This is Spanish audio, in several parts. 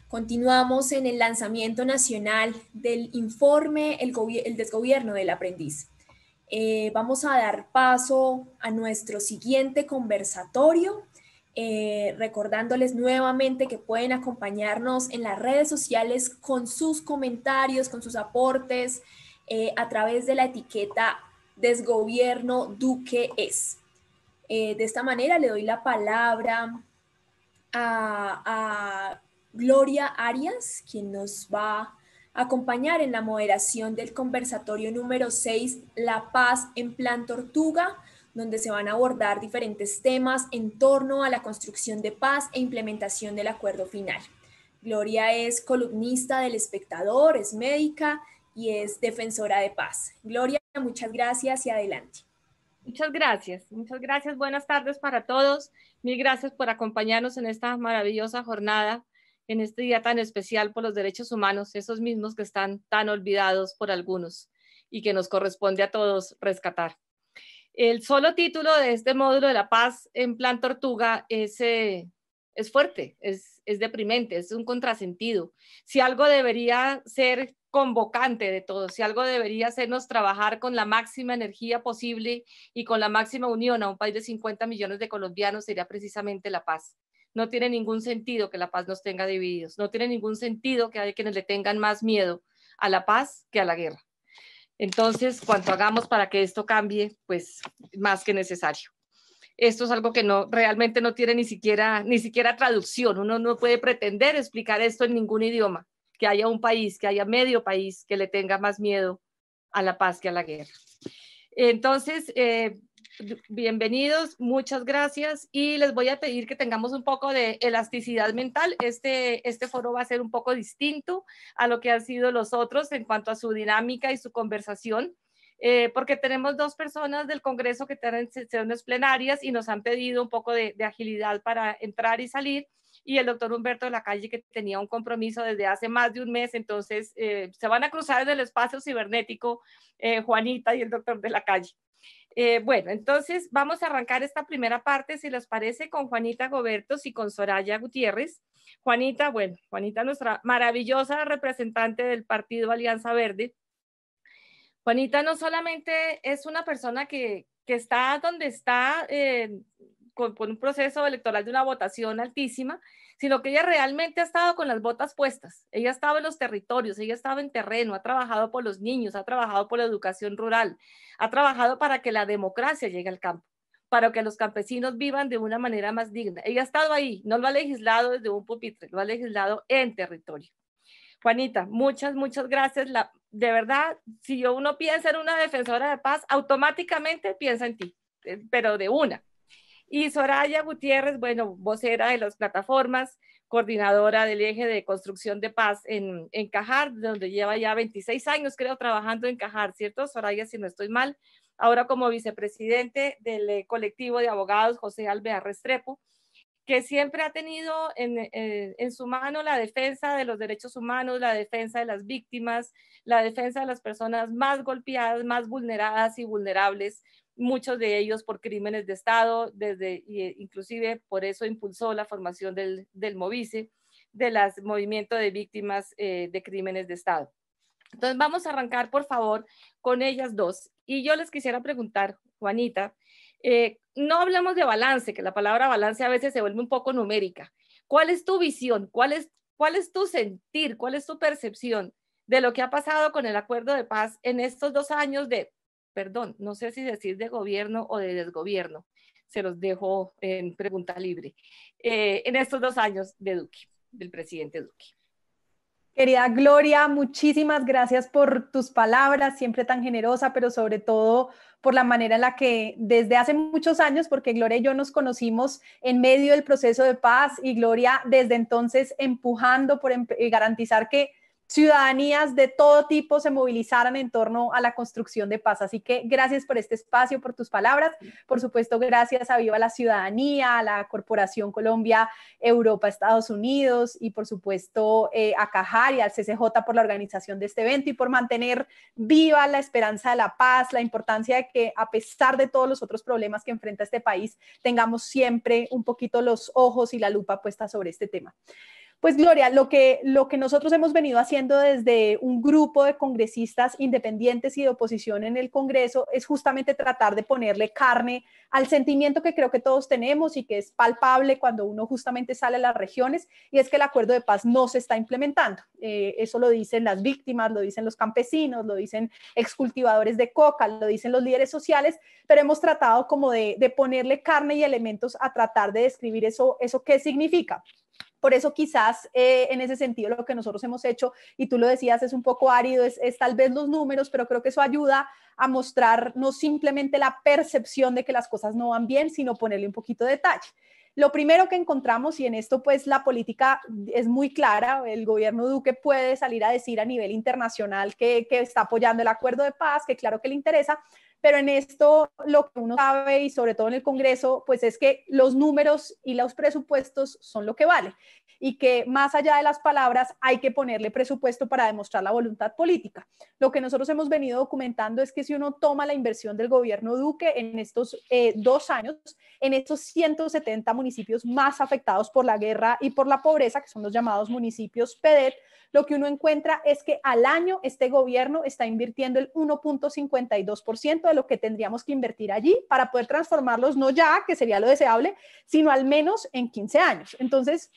Continuamos en el lanzamiento nacional del informe El desgobierno del aprendiz. Vamos a dar paso a nuestro siguiente conversatorio, recordándoles nuevamente que pueden acompañarnos en las redes sociales con sus comentarios, con sus aportes, a través de la etiqueta Desgobierno Duque es. De esta manera le doy la palabra a Gloria Arias, quien nos va a acompañar en la moderación del conversatorio número 6, La Paz en Plan Tortuga, donde se van a abordar diferentes temas en torno a la construcción de paz e implementación del acuerdo final. Gloria es columnista del Espectador, es médica y es defensora de paz. Gloria, muchas gracias y adelante. Muchas gracias. Buenas tardes para todos. Mil gracias por acompañarnos en esta maravillosa jornada, en este día tan especial por los derechos humanos, esos mismos que están tan olvidados por algunos y que nos corresponde a todos rescatar. El solo título de este módulo de la paz en plan tortuga es fuerte, es deprimente, es un contrasentido. Si algo debería ser convocante de todos, si algo debería hacernos trabajar con la máxima energía posible y con la máxima unión a un país de 50 millones de colombianos, sería precisamente la paz. No tiene ningún sentido que la paz nos tenga divididos, no tiene ningún sentido que haya quienes le tengan más miedo a la paz que a la guerra. Entonces, cuanto hagamos para que esto cambie, pues más que necesario. Esto es algo que realmente no tiene ni siquiera traducción. Uno no puede pretender explicar esto en ningún idioma, que haya un país, que haya medio país que le tenga más miedo a la paz que a la guerra. Entonces, bienvenidos, muchas gracias y les voy a pedir que tengamos un poco de elasticidad mental. Este foro va a ser un poco distinto a lo que han sido los otros en cuanto a su dinámica y su conversación. Porque tenemos dos personas del Congreso que tienen sesiones plenarias y nos han pedido un poco de agilidad para entrar y salir, y el doctor Humberto de la Calle, que tenía un compromiso desde hace más de un mes, entonces se van a cruzar en el espacio cibernético Juanita y el doctor de la Calle. Bueno, entonces vamos a arrancar esta primera parte, si les parece, con Juanita Gobertos y con Soraya Gutiérrez. Juanita, nuestra maravillosa representante del Partido Alianza Verde. Juanita no solamente es una persona que está donde está con un proceso electoral de una votación altísima, sino que ella realmente ha estado con las botas puestas. Ella ha estado en los territorios, ella ha estado en terreno, ha trabajado por los niños, ha trabajado por la educación rural, ha trabajado para que la democracia llegue al campo, para que los campesinos vivan de una manera más digna. Ella ha estado ahí, no lo ha legislado desde un pupitre, lo ha legislado en territorio. Juanita, muchas gracias. De verdad, si uno piensa en una defensora de paz, automáticamente piensa en ti, pero de una. Y Soraya Gutiérrez, bueno, vocera de las plataformas, coordinadora del eje de construcción de paz en Cajar, donde lleva ya 26 años, creo, trabajando en Cajar, ¿cierto, Soraya, si no estoy mal? Ahora como vicepresidente del colectivo de abogados José Alvear Restrepo, que siempre ha tenido en su mano la defensa de los derechos humanos, la defensa de las víctimas, la defensa de las personas más golpeadas, más vulneradas y vulnerables, muchos de ellos por crímenes de Estado, inclusive por eso impulsó la formación del MOVICE, del movimiento de víctimas de crímenes de Estado. Entonces vamos a arrancar, por favor, con ellas dos. Y yo les quisiera preguntar, Juanita, no hablemos de balance, que la palabra balance a veces se vuelve un poco numérica. ¿Cuál es tu visión? ¿Cuál es tu sentir? ¿Cuál es tu percepción de lo que ha pasado con el acuerdo de paz en estos 2 años no sé si decir de gobierno o de desgobierno, se los dejo en pregunta libre, en estos 2 años de Duque, del presidente Duque? Querida Gloria, muchísimas gracias por tus palabras, siempre tan generosa, pero sobre todo por la manera en la que desde hace muchos años, porque Gloria y yo nos conocimos en medio del proceso de paz y Gloria desde entonces empujando por garantizar que ciudadanías de todo tipo se movilizaran en torno a la construcción de paz. Así que gracias por este espacio, por tus palabras. Por supuesto, gracias a Viva la Ciudadanía, a la Corporación Colombia, Europa, Estados Unidos y por supuesto a Cajar y al CCJ por la organización de este evento y por mantener viva la esperanza de la paz, la importancia de que a pesar de todos los otros problemas que enfrenta este país, tengamos siempre un poquito los ojos y la lupa puesta sobre este tema. Pues Gloria, lo que nosotros hemos venido haciendo desde un grupo de congresistas independientes y de oposición en el Congreso es justamente tratar de ponerle carne al sentimiento que creo que todos tenemos y que es palpable cuando uno justamente sale a las regiones, y es que el acuerdo de paz no se está implementando. Eso lo dicen las víctimas, lo dicen los campesinos, lo dicen excultivadores de coca, lo dicen los líderes sociales, pero hemos tratado como de ponerle carne y elementos a tratar de describir eso qué significa. Por eso quizás en ese sentido lo que nosotros hemos hecho, y tú lo decías, es un poco árido, es tal vez los números, pero creo que eso ayuda a mostrar no simplemente la percepción de que las cosas no van bien, sino ponerle un poquito de detalle. Lo primero que encontramos, y en esto pues la política es muy clara, el gobierno Duque puede salir a decir a nivel internacional que está apoyando el acuerdo de paz, que claro que le interesa, pero en esto lo que uno sabe, y sobre todo en el Congreso, pues es que los números y los presupuestos son lo que vale, y que más allá de las palabras hay que ponerle presupuesto para demostrar la voluntad política. Lo que nosotros hemos venido documentando es que si uno toma la inversión del gobierno Duque en estos 2 años, en estos 170 municipios más afectados por la guerra y por la pobreza, que son los llamados municipios PEDET, lo que uno encuentra es que al año este gobierno está invirtiendo el 1.52% de lo que tendríamos que invertir allí para poder transformarlos, no ya, que sería lo deseable, sino al menos en 15 años. Entonces,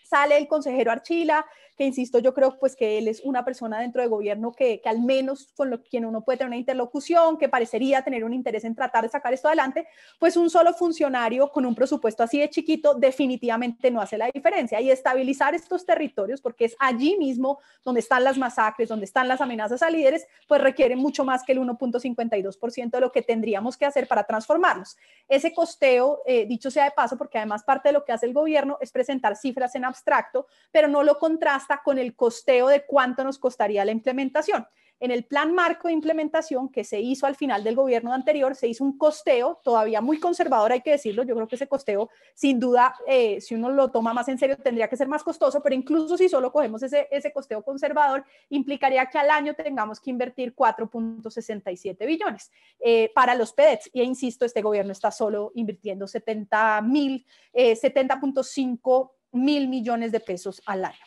sale el consejero Archila, que insisto, yo creo pues que él es una persona dentro del gobierno que al menos con quien uno puede tener una interlocución, que parecería tener un interés en tratar de sacar esto adelante, pues un solo funcionario con un presupuesto así de chiquito definitivamente no hace la diferencia. Y estabilizar estos territorios, porque es allí mismo donde están las masacres, donde están las amenazas a líderes, pues requiere mucho más que el 1.52% de lo que tendríamos que hacer para transformarlos. Ese costeo, dicho sea de paso, porque además parte de lo que hace el gobierno es presentar cifras en abstracto, pero no lo contrasta con el costeo de cuánto nos costaría la implementación. En el plan marco de implementación que se hizo al final del gobierno anterior, se hizo un costeo todavía muy conservador, hay que decirlo. Yo creo que ese costeo, sin duda, si uno lo toma más en serio, tendría que ser más costoso, pero incluso si solo cogemos ese costeo conservador, implicaría que al año tengamos que invertir 4.67 billones para los PEDETs. Y insisto, este gobierno está solo invirtiendo 70.5 mil millones de pesos al año.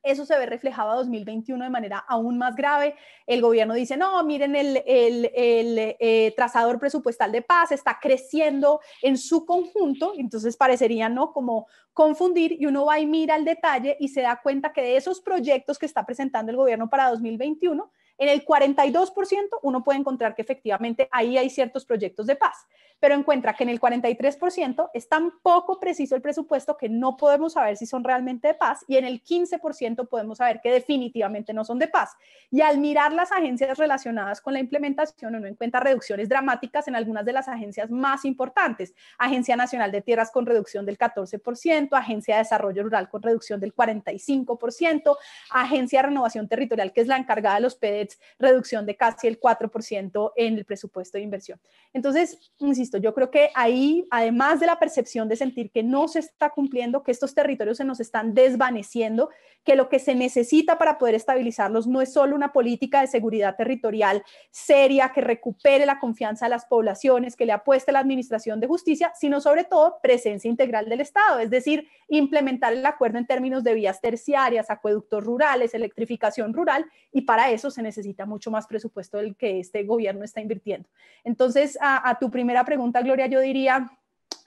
Eso se ve reflejado a 2021 de manera aún más grave. El gobierno dice, no, miren, el trazador presupuestal de paz está creciendo en su conjunto, entonces parecería, ¿no?, como confundir, y uno va y mira el detalle y se da cuenta que de esos proyectos que está presentando el gobierno para 2021, en el 42% uno puede encontrar que efectivamente ahí hay ciertos proyectos de paz, pero encuentra que en el 43% es tan poco preciso el presupuesto que no podemos saber si son realmente de paz, y en el 15% podemos saber que definitivamente no son de paz. Y al mirar las agencias relacionadas con la implementación, uno encuentra reducciones dramáticas en algunas de las agencias más importantes. Agencia Nacional de Tierras con reducción del 14%, Agencia de Desarrollo Rural con reducción del 45%, Agencia de Renovación Territorial, que es la encargada de los PEDETs, reducción de casi el 4% en el presupuesto de inversión. Entonces, insisto, yo creo que ahí, además de la percepción de sentir que no se está cumpliendo, que estos territorios se nos están desvaneciendo, que lo que se necesita para poder estabilizarlos no es solo una política de seguridad territorial seria que recupere la confianza de las poblaciones, que le apueste a la administración de justicia, sino sobre todo presencia integral del Estado, es decir, implementar el acuerdo en términos de vías terciarias, acueductos rurales, electrificación rural, y para eso se necesita mucho más presupuesto del que este gobierno está invirtiendo. Entonces, a tu primera pregunta, Gloria, yo diría,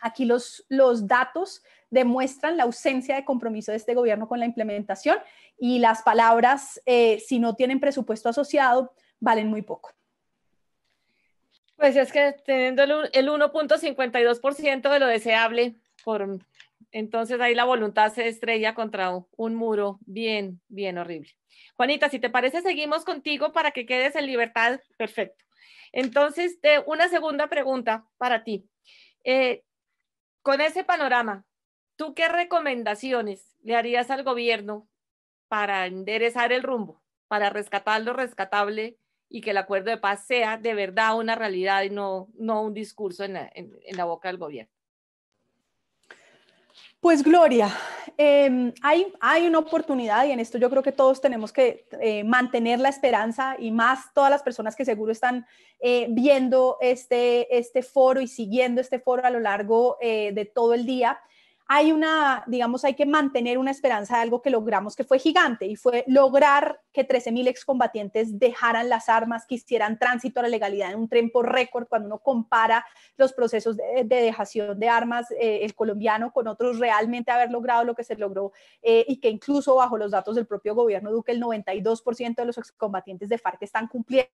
aquí los datos demuestran la ausencia de compromiso de este gobierno con la implementación, y las palabras, si no tienen presupuesto asociado, valen muy poco. Pues es que teniendo el 1.52% de lo deseable, entonces ahí la voluntad se estrella contra un muro bien, bien horrible. Juanita, si te parece, seguimos contigo para que quedes en libertad. Perfecto. Entonces, una segunda pregunta para ti. Con ese panorama, ¿tú qué recomendaciones le harías al gobierno para enderezar el rumbo, para rescatar lo rescatable y que el acuerdo de paz sea de verdad una realidad y no un discurso en la boca del gobierno? Pues Gloria, hay una oportunidad, y en esto yo creo que todos tenemos que mantener la esperanza, y más todas las personas que seguro están viendo este foro y siguiendo este foro a lo largo de todo el día. digamos, hay que mantener una esperanza de algo que logramos que fue gigante y fue lograr que 13.000 excombatientes dejaran las armas, que hicieran tránsito a la legalidad en un tiempo récord. Cuando uno compara los procesos de dejación de armas, el colombiano con otros, realmente haber logrado lo que se logró y que incluso bajo los datos del propio gobierno Duque, el 92% de los excombatientes de FARC están cumpliendo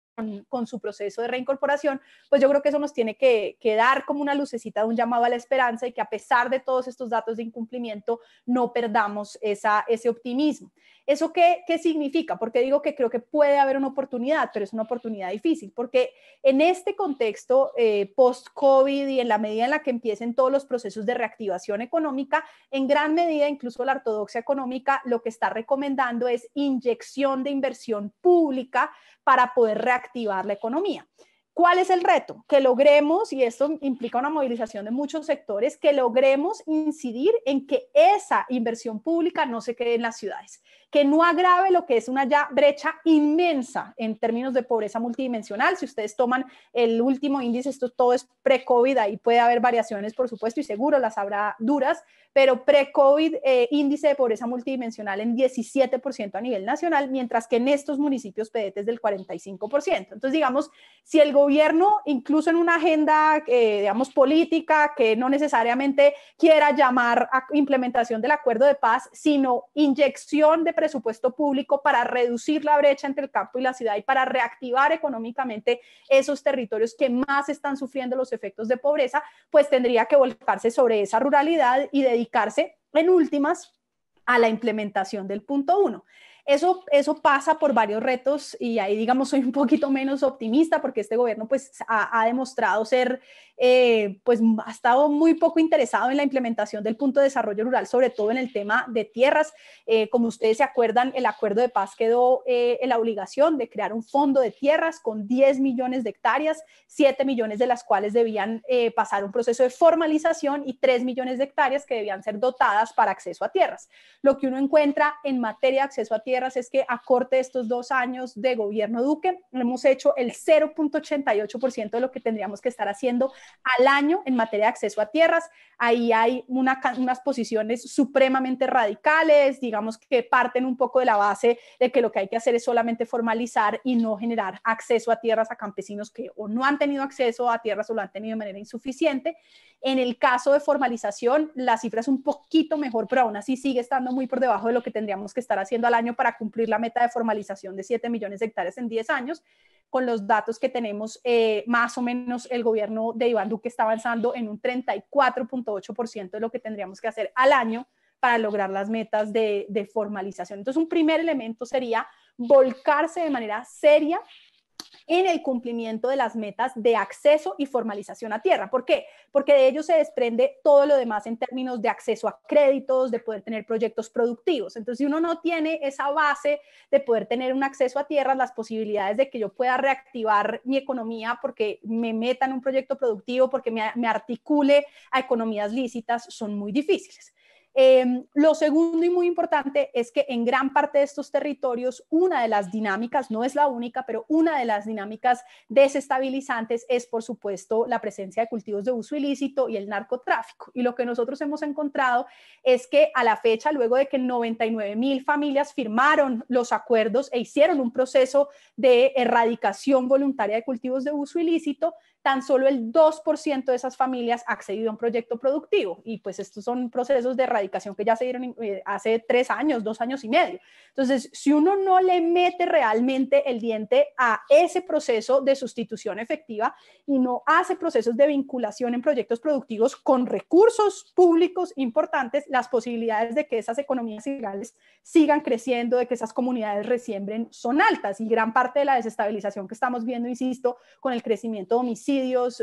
con su proceso de reincorporación, pues yo creo que eso nos tiene que dar como una lucecita de un llamado a la esperanza y que a pesar de todos estos datos de incumplimiento no perdamos ese optimismo. ¿Eso qué significa? Porque digo que creo que puede haber una oportunidad, pero es una oportunidad difícil, porque en este contexto post-COVID y en la medida en la que empiecen todos los procesos de reactivación económica, en gran medida incluso la ortodoxia económica lo que está recomendando es inyección de inversión pública para poder reactivar la economía. ¿Cuál es el reto? Que logremos, y esto implica una movilización de muchos sectores, que logremos incidir en que esa inversión pública no se quede en las ciudades, que no agrave lo que es una ya brecha inmensa en términos de pobreza multidimensional. Si ustedes toman el último índice, esto todo es pre-COVID, ahí puede haber variaciones, por supuesto, y seguro las habrá duras, pero pre-COVID, índice de pobreza multidimensional en 17% a nivel nacional, mientras que en estos municipios PDT es del 45%. Entonces, digamos, si el gobierno, incluso en una agenda, digamos, política, que no necesariamente quiera llamar a implementación del acuerdo de paz, sino inyección de presupuesto público para reducir la brecha entre el campo y la ciudad y para reactivar económicamente esos territorios que más están sufriendo los efectos de pobreza, pues tendría que volcarse sobre esa ruralidad y dedicarse en últimas a la implementación del punto 1. Eso pasa por varios retos y ahí, digamos, soy un poquito menos optimista porque este gobierno pues ha demostrado ser, pues ha estado muy poco interesado en la implementación del punto de desarrollo rural, sobre todo en el tema de tierras. Como ustedes se acuerdan, el acuerdo de paz quedó en la obligación de crear un fondo de tierras con 10 millones de hectáreas, 7 millones de las cuales debían pasar un proceso de formalización y 3 millones de hectáreas que debían ser dotadas para acceso a tierras. Lo que uno encuentra en materia de acceso a tierras es que a corte de estos 2 años de gobierno Duque hemos hecho el 0.88% de lo que tendríamos que estar haciendo al año en materia de acceso a tierras. Ahí hay unas posiciones supremamente radicales, digamos que parten un poco de la base de que lo que hay que hacer es solamente formalizar y no generar acceso a tierras a campesinos que o no han tenido acceso a tierras o lo han tenido de manera insuficiente. En el caso de formalización, la cifra es un poquito mejor, pero aún así sigue estando muy por debajo de lo que tendríamos que estar haciendo al año para cumplir la meta de formalización de 7 millones de hectáreas en 10 años. Con los datos que tenemos, más o menos el gobierno de Iván Duque está avanzando en un 34.8% de lo que tendríamos que hacer al año para lograr las metas de formalización. Entonces, un primer elemento sería volcarse de manera seria en el cumplimiento de las metas de acceso y formalización a tierra. ¿Por qué? Porque de ello se desprende todo lo demás en términos de acceso a créditos, de poder tener proyectos productivos. Entonces, si uno no tiene esa base de poder tener un acceso a tierras, las posibilidades de que yo pueda reactivar mi economía porque me meta en un proyecto productivo, porque me articule a economías lícitas, son muy difíciles. Lo segundo y muy importante es que en gran parte de estos territorios una de las dinámicas, no es la única, pero una de las dinámicas desestabilizantes es por supuesto la presencia de cultivos de uso ilícito y el narcotráfico. Y lo que nosotros hemos encontrado es que a la fecha, luego de que 99.000 familias firmaron los acuerdos e hicieron un proceso de erradicación voluntaria de cultivos de uso ilícito, tan solo el 2% de esas familias ha accedido a un proyecto productivo. Y pues estos son procesos de erradicación que ya se dieron hace 3 años, 2 años y medio. Entonces, si uno no le mete realmente el diente a ese proceso de sustitución efectiva y no hace procesos de vinculación en proyectos productivos con recursos públicos importantes, las posibilidades de que esas economías ilegales sigan creciendo, de que esas comunidades resiembren, son altas. Y gran parte de la desestabilización que estamos viendo, insisto, con el crecimiento de homicidios,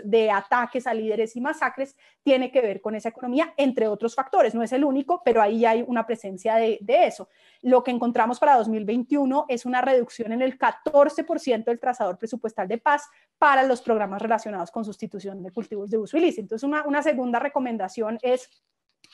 de ataques a líderes y masacres, tiene que ver con esa economía, entre otros factores. No es el único, pero ahí hay una presencia de eso. Lo que encontramos para 2021 es una reducción en el 14% del trazador presupuestal de paz para los programas relacionados con sustitución de cultivos de uso ilícito. Entonces, una segunda recomendación es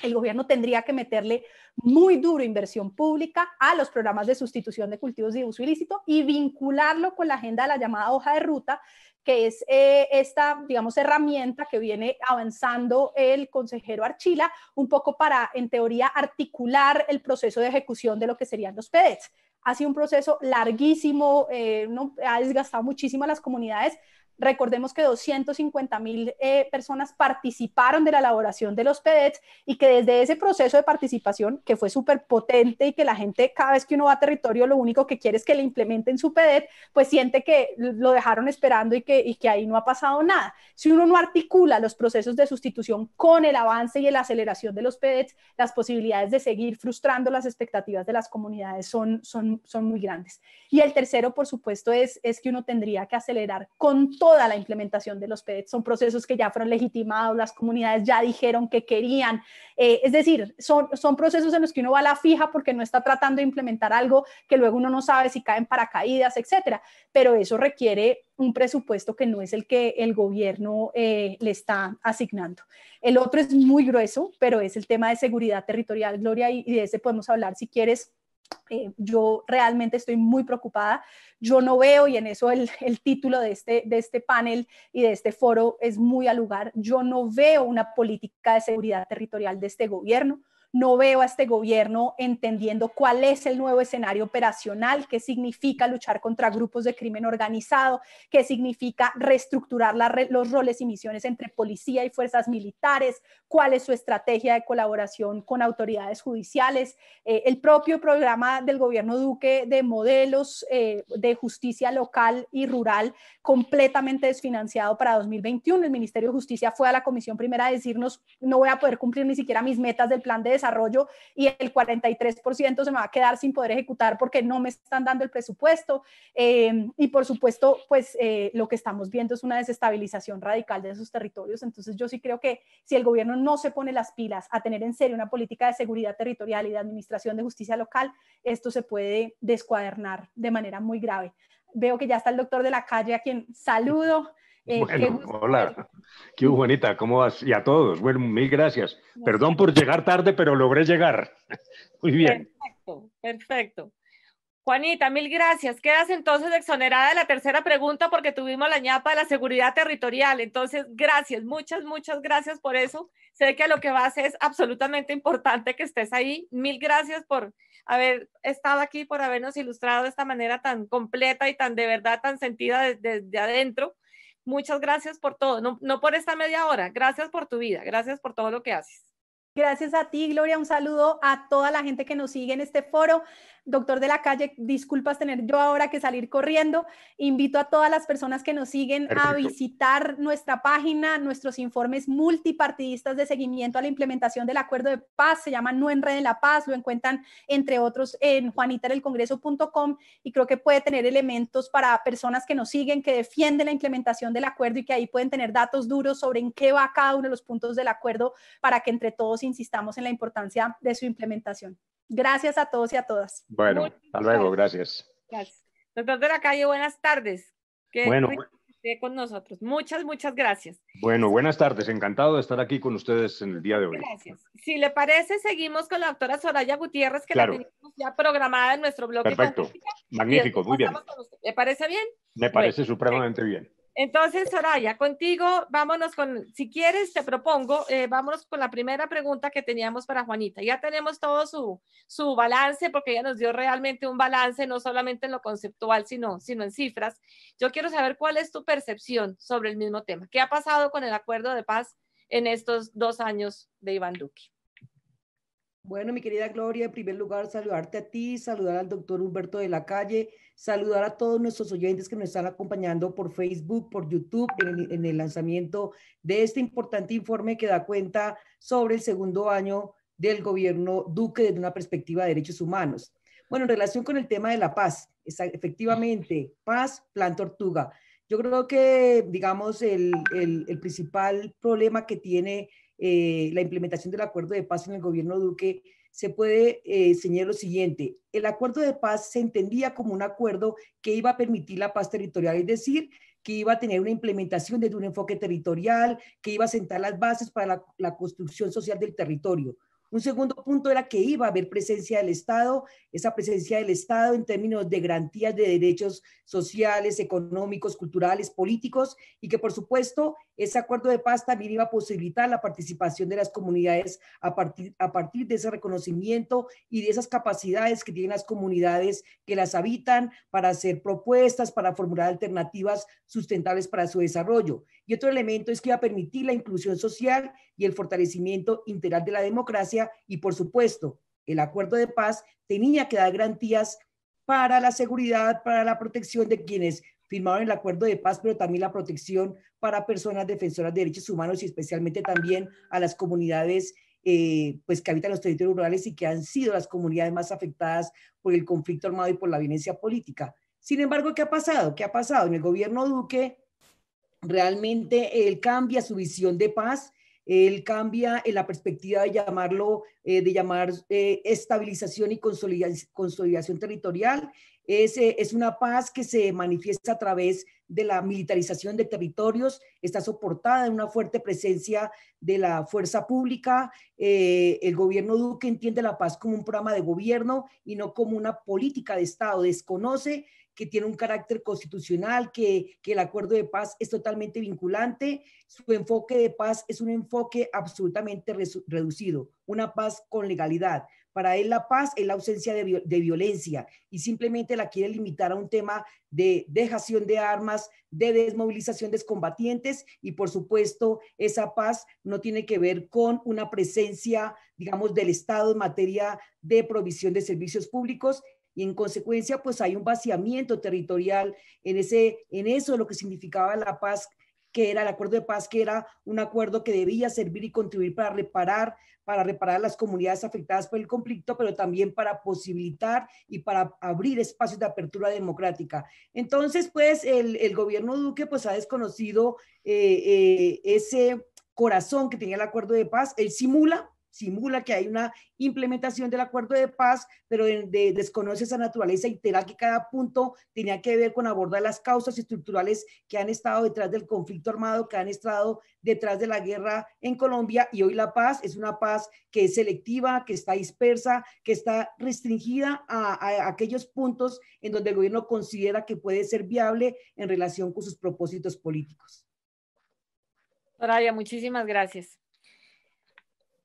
el gobierno tendría que meterle muy duro inversión pública a los programas de sustitución de cultivos de uso ilícito y vincularlo con la agenda de la llamada hoja de ruta, que es esta, digamos, herramienta que viene avanzando el consejero Archila, un poco para, en teoría, articular el proceso de ejecución de lo que serían los PEDETs. Ha sido un proceso larguísimo, ¿no? Ha desgastado muchísimo a las comunidades. Recordemos que 250,000 personas participaron de la elaboración de los PEDETs y que desde ese proceso de participación, que fue súper potente y que la gente cada vez que uno va a territorio lo único que quiere es que le implementen su PEDET, pues siente que lo dejaron esperando y que ahí no ha pasado nada. Si uno no articula los procesos de sustitución con el avance y la aceleración de los PEDETs, las posibilidades de seguir frustrando las expectativas de las comunidades son muy grandes. Y el tercero, por supuesto, es que uno tendría que acelerar con toda la implementación de los PEDET. Son procesos que ya fueron legitimados, las comunidades ya dijeron que querían. Es decir, son procesos en los que uno va a la fija porque no está tratando de implementar algo que luego uno no sabe si caen paracaídas, etcétera. Pero eso requiere un presupuesto que no es el que el gobierno le está asignando. El otro es muy grueso, pero es el tema de seguridad territorial, Gloria, y de ese podemos hablar si quieres. Yo realmente estoy muy preocupada. Yo no veo, y en eso el título de este panel y de este foro es muy al lugar, yo no veo una política de seguridad territorial de este gobierno. No veo a este gobierno entendiendo cuál es el nuevo escenario operacional, qué significa luchar contra grupos de crimen organizado, qué significa reestructurar los roles y misiones entre policía y fuerzas militares, cuál es su estrategia de colaboración con autoridades judiciales. El propio programa del gobierno Duque de modelos de justicia local y rural completamente desfinanciado para 2021. El Ministerio de Justicia fue a la Comisión Primera a decirnos no voy a poder cumplir ni siquiera mis metas del plan de desarrollo y el 43% se me va a quedar sin poder ejecutar porque no me están dando el presupuesto. Y por supuesto, pues lo que estamos viendo es una desestabilización radical de esos territorios. Entonces yo sí creo que si el gobierno no se pone las pilas a tener en serio una política de seguridad territorial y de administración de justicia local, esto se puede descuadernar de manera muy grave. Veo que ya está el doctor de la calle, a quien saludo. Bueno, hola. ¿Qué hubo, Juanita? ¿Cómo vas? Y a todos, bueno, mil gracias. Perdón por llegar tarde, pero logré llegar. Muy bien. Perfecto, perfecto. Juanita, mil gracias. Quedas entonces exonerada de la tercera pregunta porque tuvimos la ñapa de la seguridad territorial. Entonces, gracias, muchas gracias por eso. Sé que lo que vas es absolutamente importante que estés ahí. Mil gracias por haber estado aquí, por habernos ilustrado de esta manera tan completa y tan de verdad, tan sentida desde adentro. Muchas gracias por todo, no por esta media hora, gracias por tu vida, gracias por todo lo que haces. Gracias a ti, Gloria. Un saludo a toda la gente que nos sigue en este foro. Doctor de la calle, disculpas tener yo ahora que salir corriendo. Invito a todas las personas que nos siguen a visitar nuestra página, nuestros informes multipartidistas de seguimiento a la implementación del acuerdo de paz. Se llama No Enreden la Paz. Lo encuentran, entre otros, en juanitadelcongreso.com y creo que puede tener elementos para personas que nos siguen, que defienden la implementación del acuerdo y que ahí pueden tener datos duros sobre en qué va cada uno de los puntos del acuerdo para que entre todos insistamos en la importancia de su implementación. Gracias a todos y a todas. Bueno, hasta luego, gracias. Gracias. Doctor de la calle, buenas tardes. Bueno, esté con nosotros. Muchas gracias. Bueno, buenas tardes. Encantado de estar aquí con ustedes en el día de hoy. Gracias. Si le parece, seguimos con la doctora Soraya Gutiérrez, que la teníamos ya programada en nuestro bloque. Perfecto. Magnífico, muy bien. ¿Le parece bien? Me parece supremamente bien. Entonces, Soraya, contigo, vámonos con, si quieres, te propongo, vámonos con la primera pregunta que teníamos para Juanita. Ya tenemos todo su balance, porque ella nos dio realmente un balance, no solamente en lo conceptual, sino en cifras. Yo quiero saber cuál es tu percepción sobre el mismo tema. ¿Qué ha pasado con el acuerdo de paz en estos 2 años de Iván Duque? Bueno, mi querida Gloria, en primer lugar, saludarte a ti, saludar al doctor Humberto de la Calle, saludar a todos nuestros oyentes que nos están acompañando por Facebook, por YouTube, en el lanzamiento de este importante informe que da cuenta sobre el segundo año del gobierno Duque desde una perspectiva de derechos humanos. Bueno, en relación con el tema de la paz, efectivamente, paz, plan tortuga. Yo creo que, digamos, el principal problema que tiene la implementación del acuerdo de paz en el gobierno Duque se puede señalar lo siguiente: el acuerdo de paz se entendía como un acuerdo que iba a permitir la paz territorial, es decir, que iba a tener una implementación desde un enfoque territorial, que iba a sentar las bases para la construcción social del territorio. Un segundo punto era que iba a haber presencia del Estado, esa presencia del Estado en términos de garantías de derechos sociales, económicos, culturales, políticos, y que por supuesto ese acuerdo de paz también iba a posibilitar la participación de las comunidades a partir de ese reconocimiento y de esas capacidades que tienen las comunidades que las habitan para hacer propuestas, para formular alternativas sustentables para su desarrollo. Y otro elemento es que iba a permitir la inclusión social y el fortalecimiento integral de la democracia, y por supuesto el acuerdo de paz tenía que dar garantías para la seguridad, para la protección de quienes firmaron el acuerdo de paz, pero también la protección para personas defensoras de derechos humanos y especialmente también a las comunidades pues que habitan los territorios rurales y que han sido las comunidades más afectadas por el conflicto armado y por la violencia política. Sin embargo, ¿qué ha pasado? ¿Qué ha pasado? En el gobierno Duque realmente él cambia su visión de paz, él cambia en la perspectiva de llamarlo, estabilización y consolidación territorial. Es una paz que se manifiesta a través de la militarización de territorios, está soportada en una fuerte presencia de la fuerza pública. El gobierno Duque entiende la paz como un programa de gobierno y no como una política de Estado. Desconoce que tiene un carácter constitucional, que el acuerdo de paz es totalmente vinculante. Su enfoque de paz es un enfoque absolutamente reducido, una paz con legalidad. Para él la paz es la ausencia de violencia y simplemente la quiere limitar a un tema de dejación de armas, de desmovilización de combatientes, y por supuesto esa paz no tiene que ver con una presencia, digamos, del Estado en materia de provisión de servicios públicos, y en consecuencia pues hay un vaciamiento territorial en eso, lo que significaba la paz, que era el acuerdo de paz, que era un acuerdo que debía servir y contribuir para reparar las comunidades afectadas por el conflicto, pero también para posibilitar y para abrir espacios de apertura democrática. Entonces, pues, el gobierno Duque, pues, ha desconocido ese corazón que tenía el acuerdo de paz. Él simula que hay una implementación del acuerdo de paz, pero desconoce esa naturaleza integral, que cada punto tenía que ver con abordar las causas estructurales que han estado detrás del conflicto armado, que han estado detrás de la guerra en Colombia. Y hoy la paz es una paz que es selectiva, que está dispersa, que está restringida a aquellos puntos en donde el gobierno considera que puede ser viable en relación con sus propósitos políticos. Soraya, muchísimas gracias.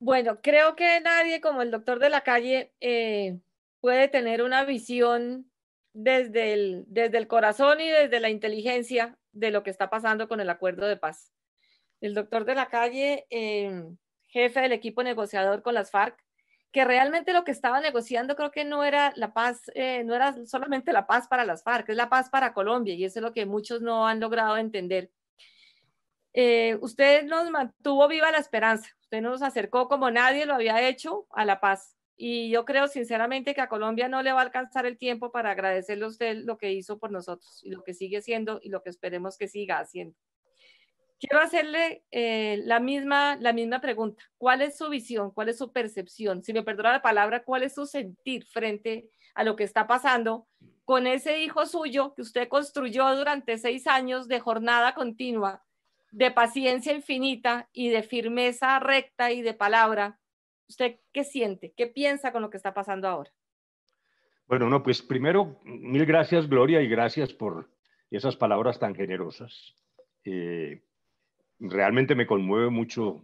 Bueno, creo que nadie como el doctor de la calle puede tener una visión desde el corazón y desde la inteligencia de lo que está pasando con el acuerdo de paz. El doctor de la calle, jefe del equipo negociador con las FARC, que realmente lo que estaba negociando creo que no era la paz, no era solamente la paz para las FARC, es la paz para Colombia, y eso es lo que muchos no han logrado entender. Usted nos mantuvo viva la esperanza, usted nos acercó como nadie lo había hecho a la paz, y yo creo sinceramente que a Colombia no le va a alcanzar el tiempo para agradecerle a usted lo que hizo por nosotros y lo que sigue haciendo y lo que esperemos que siga haciendo. Quiero hacerle la misma pregunta. ¿Cuál es su visión? ¿Cuál es su percepción? Si me perdona la palabra, ¿cuál es su sentir frente a lo que está pasando con ese hijo suyo que usted construyó durante 6 años de jornada continua, de paciencia infinita y de firmeza recta y de palabra? ¿Usted qué siente? ¿Qué piensa con lo que está pasando ahora? Bueno, no, pues primero, mil gracias, Gloria, y gracias por esas palabras tan generosas. Realmente me conmueve mucho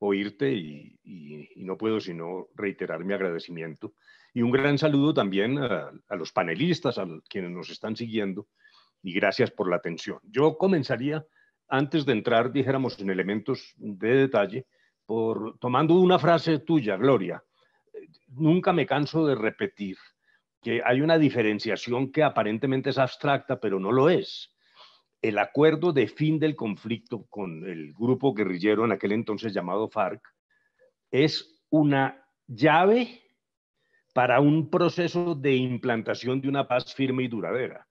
oírte y no puedo sino reiterar mi agradecimiento. Y un gran saludo también a los panelistas, a quienes nos están siguiendo, y gracias por la atención. Yo comenzaría, antes de entrar, dijéramos, en elementos de detalle, tomando una frase tuya, Gloria. Nunca me canso de repetir que hay una diferenciación que aparentemente es abstracta, pero no lo es. El acuerdo de fin del conflicto con el grupo guerrillero en aquel entonces llamado FARC es una llave para un proceso de implantación de una paz firme y duradera.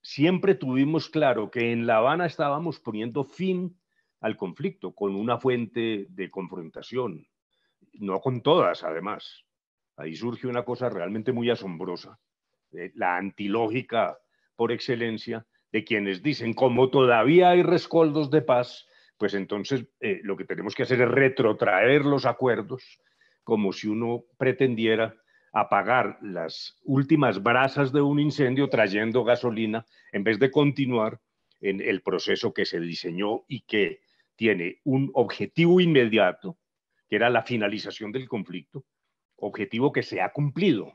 Siempre tuvimos claro que en La Habana estábamos poniendo fin al conflicto con una fuente de confrontación no con todas además. Ahí surge una cosa realmente muy asombrosa, la antilógica por excelencia de quienes dicen, como todavía hay rescoldos de paz, pues entonces lo que tenemos que hacer es retrotraer los acuerdos, como si uno pretendiera apagar las últimas brasas de un incendio trayendo gasolina, en vez de continuar en el proceso que se diseñó y que tiene un objetivo inmediato, que era la finalización del conflicto, objetivo que se ha cumplido,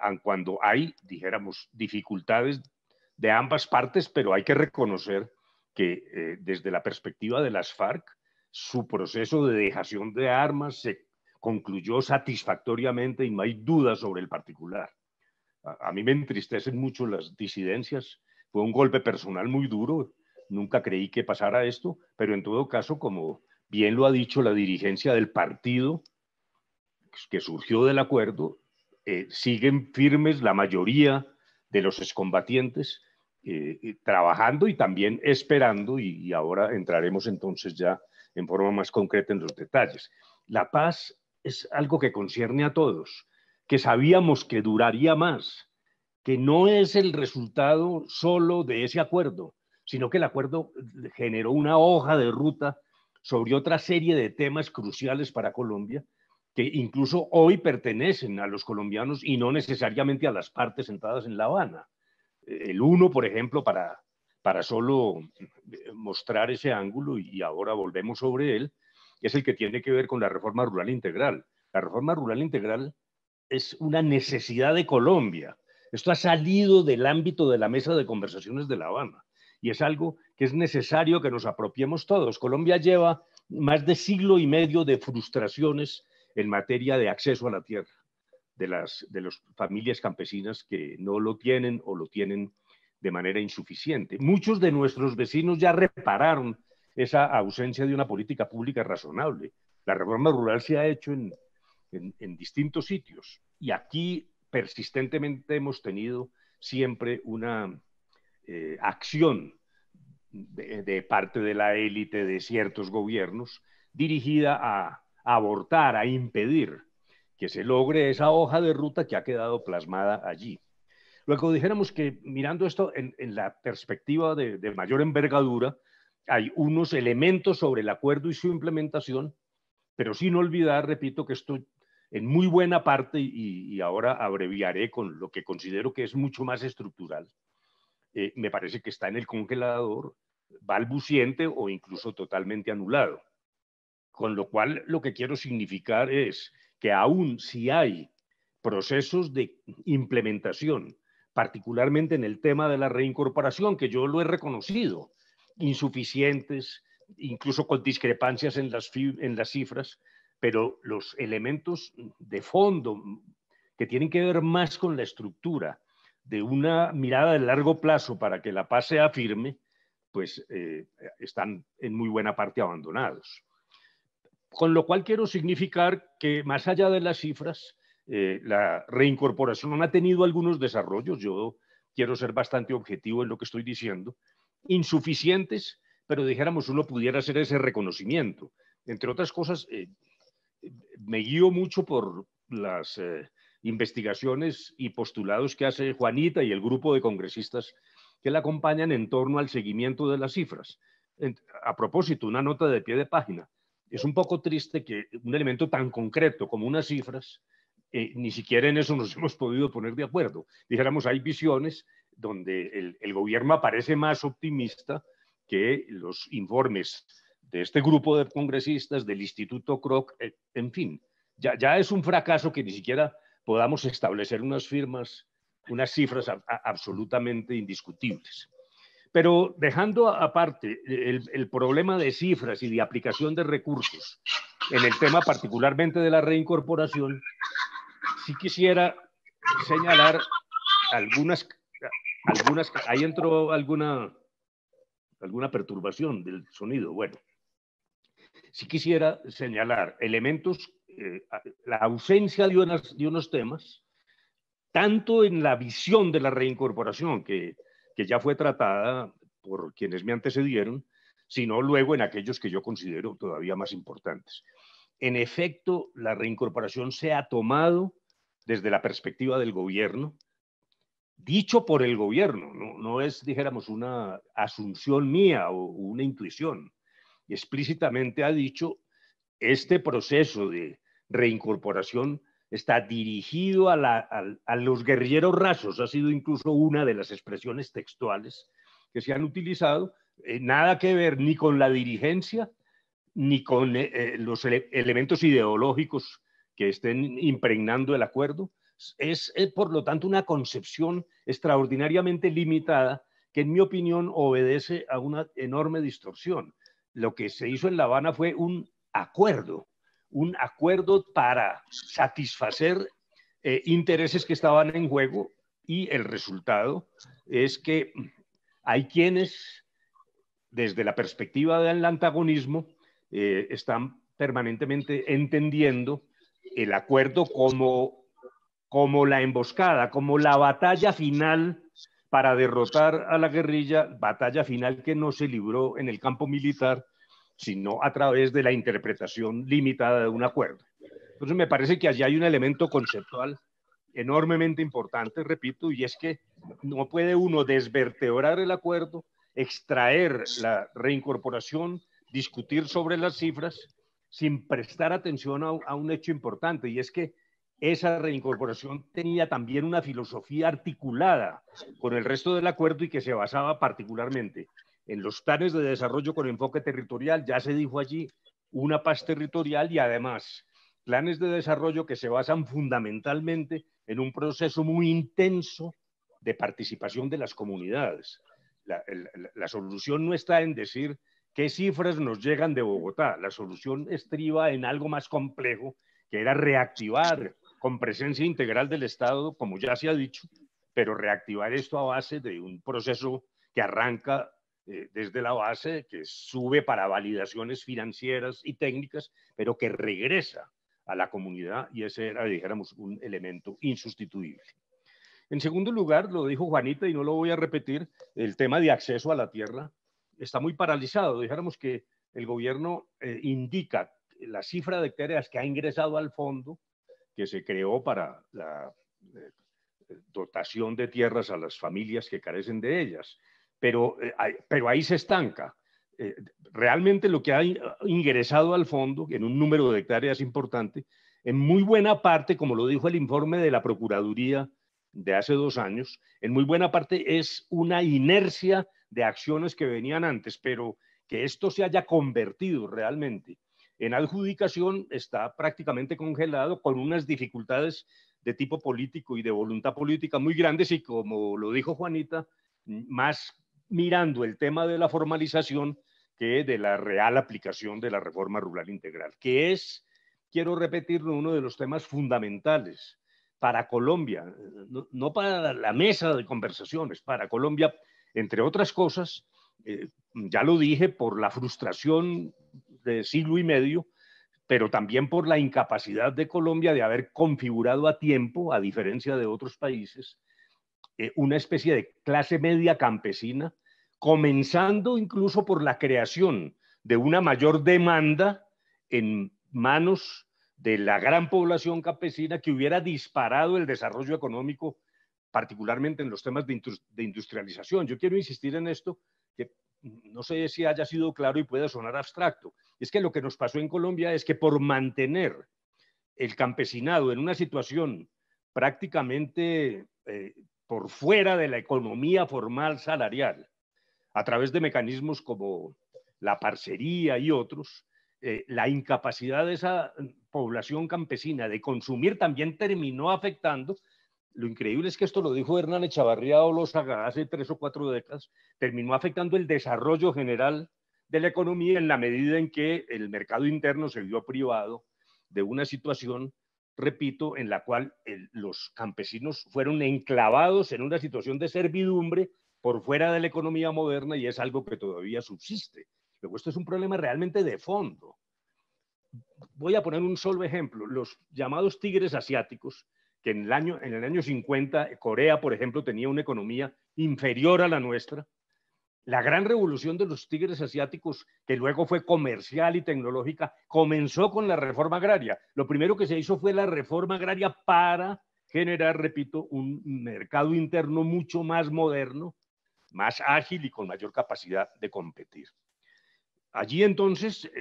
aun cuando hay, dijéramos, dificultades de ambas partes, pero hay que reconocer que desde la perspectiva de las FARC, su proceso de dejación de armas se concluyó satisfactoriamente y no hay duda sobre el particular. A mí me entristecen mucho las disidencias, fue un golpe personal muy duro, nunca creí que pasara esto, pero en todo caso, como bien lo ha dicho la dirigencia del partido que surgió del acuerdo, siguen firmes la mayoría de los excombatientes trabajando y también esperando, y ahora entraremos entonces ya en forma más concreta en los detalles. La paz es algo que concierne a todos, que sabíamos que duraría más, que no es el resultado solo de ese acuerdo, sino que el acuerdo generó una hoja de ruta sobre otra serie de temas cruciales para Colombia, que incluso hoy pertenecen a los colombianos y no necesariamente a las partes sentadas en La Habana. El uno, por ejemplo, para solo mostrar ese ángulo, y ahora volvemos sobre él, es el que tiene que ver con la reforma rural integral. La reforma rural integral es una necesidad de Colombia. Esto ha salido del ámbito de la mesa de conversaciones de La Habana y es algo que es necesario que nos apropiemos todos. Colombia lleva más de siglo y medio de frustraciones en materia de acceso a la tierra, de las familias campesinas que no lo tienen o lo tienen de manera insuficiente. Muchos de nuestros vecinos ya repararon esa ausencia de una política pública razonable. La reforma rural se ha hecho en distintos sitios y aquí persistentemente hemos tenido siempre una acción de parte de la élite de ciertos gobiernos dirigida a abortar, a impedir que se logre esa hoja de ruta que ha quedado plasmada allí. Luego dijéramos que mirando esto en la perspectiva de mayor envergadura, hay unos elementos sobre el acuerdo y su implementación, pero sin olvidar, repito, que esto en muy buena parte, y ahora abreviaré con lo que considero que es mucho más estructural, me parece que está en el congelador, balbuciente o incluso totalmente anulado. Con lo cual, lo que quiero significar es que aún si hay procesos de implementación, particularmente en el tema de la reincorporación, que yo lo he reconocido, insuficientes, incluso con discrepancias en las cifras, pero los elementos de fondo que tienen que ver más con la estructura de una mirada de largo plazo para que la paz sea firme, pues están en muy buena parte abandonados. Con lo cual quiero significar que más allá de las cifras, la reincorporación ha tenido algunos desarrollos, yo quiero ser bastante objetivo en lo que estoy diciendo, insuficientes, pero dijéramos uno pudiera hacer ese reconocimiento. Entre otras cosas, me guío mucho por las investigaciones y postulados que hace Juanita y el grupo de congresistas que la acompañan en torno al seguimiento de las cifras. A propósito, una nota de pie de página. Es un poco triste que un elemento tan concreto como unas cifras, ni siquiera en eso nos hemos podido poner de acuerdo. Dijéramos, hay visiones donde el gobierno aparece más optimista que los informes de este grupo de congresistas, del Instituto Kroc, en fin. Ya es un fracaso que ni siquiera podamos establecer unas cifras absolutamente indiscutibles. Pero dejando aparte el problema de cifras y de aplicación de recursos en el tema particularmente de la reincorporación, sí quisiera señalar algunas ahí entró alguna perturbación del sonido. Bueno, sí quisiera señalar elementos, la ausencia de unos temas, tanto en la visión de la reincorporación que ya fue tratada por quienes me antecedieron, sino luego en aquellos que yo considero todavía más importantes. en efecto, la reincorporación se ha tomado desde la perspectiva del gobierno, dicho por el gobierno, no es, dijéramos, una asunción mía o una intuición. Explícitamente ha dicho, este proceso de reincorporación está dirigido a los guerrilleros rasos, ha sido incluso una de las expresiones textuales que se han utilizado, nada que ver ni con la dirigencia, ni con los elementos ideológicos que estén impregnando el acuerdo. Es, por lo tanto, una concepción extraordinariamente limitada que, en mi opinión, obedece a una enorme distorsión. Lo que se hizo en La Habana fue un acuerdo para satisfacer intereses que estaban en juego, y el resultado es que hay quienes, desde la perspectiva del antagonismo, están permanentemente entendiendo el acuerdo como la emboscada, como la batalla final para derrotar a la guerrilla, batalla final que no se libró en el campo militar, sino a través de la interpretación limitada de un acuerdo. Entonces me parece que allí hay un elemento conceptual enormemente importante, repito, y es que no puede uno desvertebrar el acuerdo, extraer la reincorporación, discutir sobre las cifras, sin prestar atención a un hecho importante, y es que esa reincorporación tenía también una filosofía articulada con el resto del acuerdo y que se basaba particularmente en los planes de desarrollo con enfoque territorial, ya se dijo allí, una paz territorial, y además planes de desarrollo que se basan fundamentalmente en un proceso muy intenso de participación de las comunidades. La solución no está en decir qué cifras nos llegan de Bogotá, la solución estriba en algo más complejo, que era reactivar con presencia integral del Estado, como ya se ha dicho, pero reactivar esto a base de un proceso que arranca desde la base, que sube para validaciones financieras y técnicas, pero que regresa a la comunidad, y ese era, dijéramos, un elemento insustituible. En segundo lugar, lo dijo Juanita y no lo voy a repetir, el tema de acceso a la tierra está muy paralizado. Dijéramos que el gobierno indica la cifra de hectáreas que ha ingresado al fondo, que se creó para la dotación de tierras a las familias que carecen de ellas, pero ahí se estanca. Realmente lo que ha ingresado al fondo, en un número de hectáreas importante, en muy buena parte, como lo dijo el informe de la Procuraduría de hace 2 años, en muy buena parte es una inercia de acciones que venían antes, pero que esto se haya convertido realmente en adjudicación está prácticamente congelado, con unas dificultades de tipo político y de voluntad política muy grandes, y como lo dijo Juanita, más mirando el tema de la formalización que de la real aplicación de la reforma rural integral, que es, quiero repetirlo, uno de los temas fundamentales para Colombia, no para la mesa de conversaciones, para Colombia, entre otras cosas, ya lo dije, por la frustración de siglo y medio, pero también por la incapacidad de Colombia de haber configurado a tiempo, a diferencia de otros países, una especie de clase media campesina, comenzando incluso por la creación de una mayor demanda en manos de la gran población campesina, que hubiera disparado el desarrollo económico, particularmente en los temas de industrialización. Yo quiero insistir en esto, que no sé si haya sido claro y puede sonar abstracto. Es que lo que nos pasó en Colombia es que por mantener el campesinado en una situación prácticamente por fuera de la economía formal salarial, a través de mecanismos como la parcería y otros, la incapacidad de esa población campesina de consumir también terminó afectando. Lo increíble es que esto lo dijo Hernán Echavarría Olózaga hace 3 o 4 décadas, terminó afectando el desarrollo general de la economía en la medida en que el mercado interno se vio privado de una situación, repito, en la cual los campesinos fueron enclavados en una situación de servidumbre por fuera de la economía moderna, y es algo que todavía subsiste. Luego, esto es un problema realmente de fondo. Voy a poner un solo ejemplo. Los llamados tigres asiáticos, que en el año 50, Corea, por ejemplo, tenía una economía inferior a la nuestra, La gran revolución de los tigres asiáticos, que luego fue comercial y tecnológica, comenzó con la reforma agraria. Lo primero que se hizo fue la reforma agraria para generar, repito, un mercado interno mucho más moderno, más ágil y con mayor capacidad de competir. Allí entonces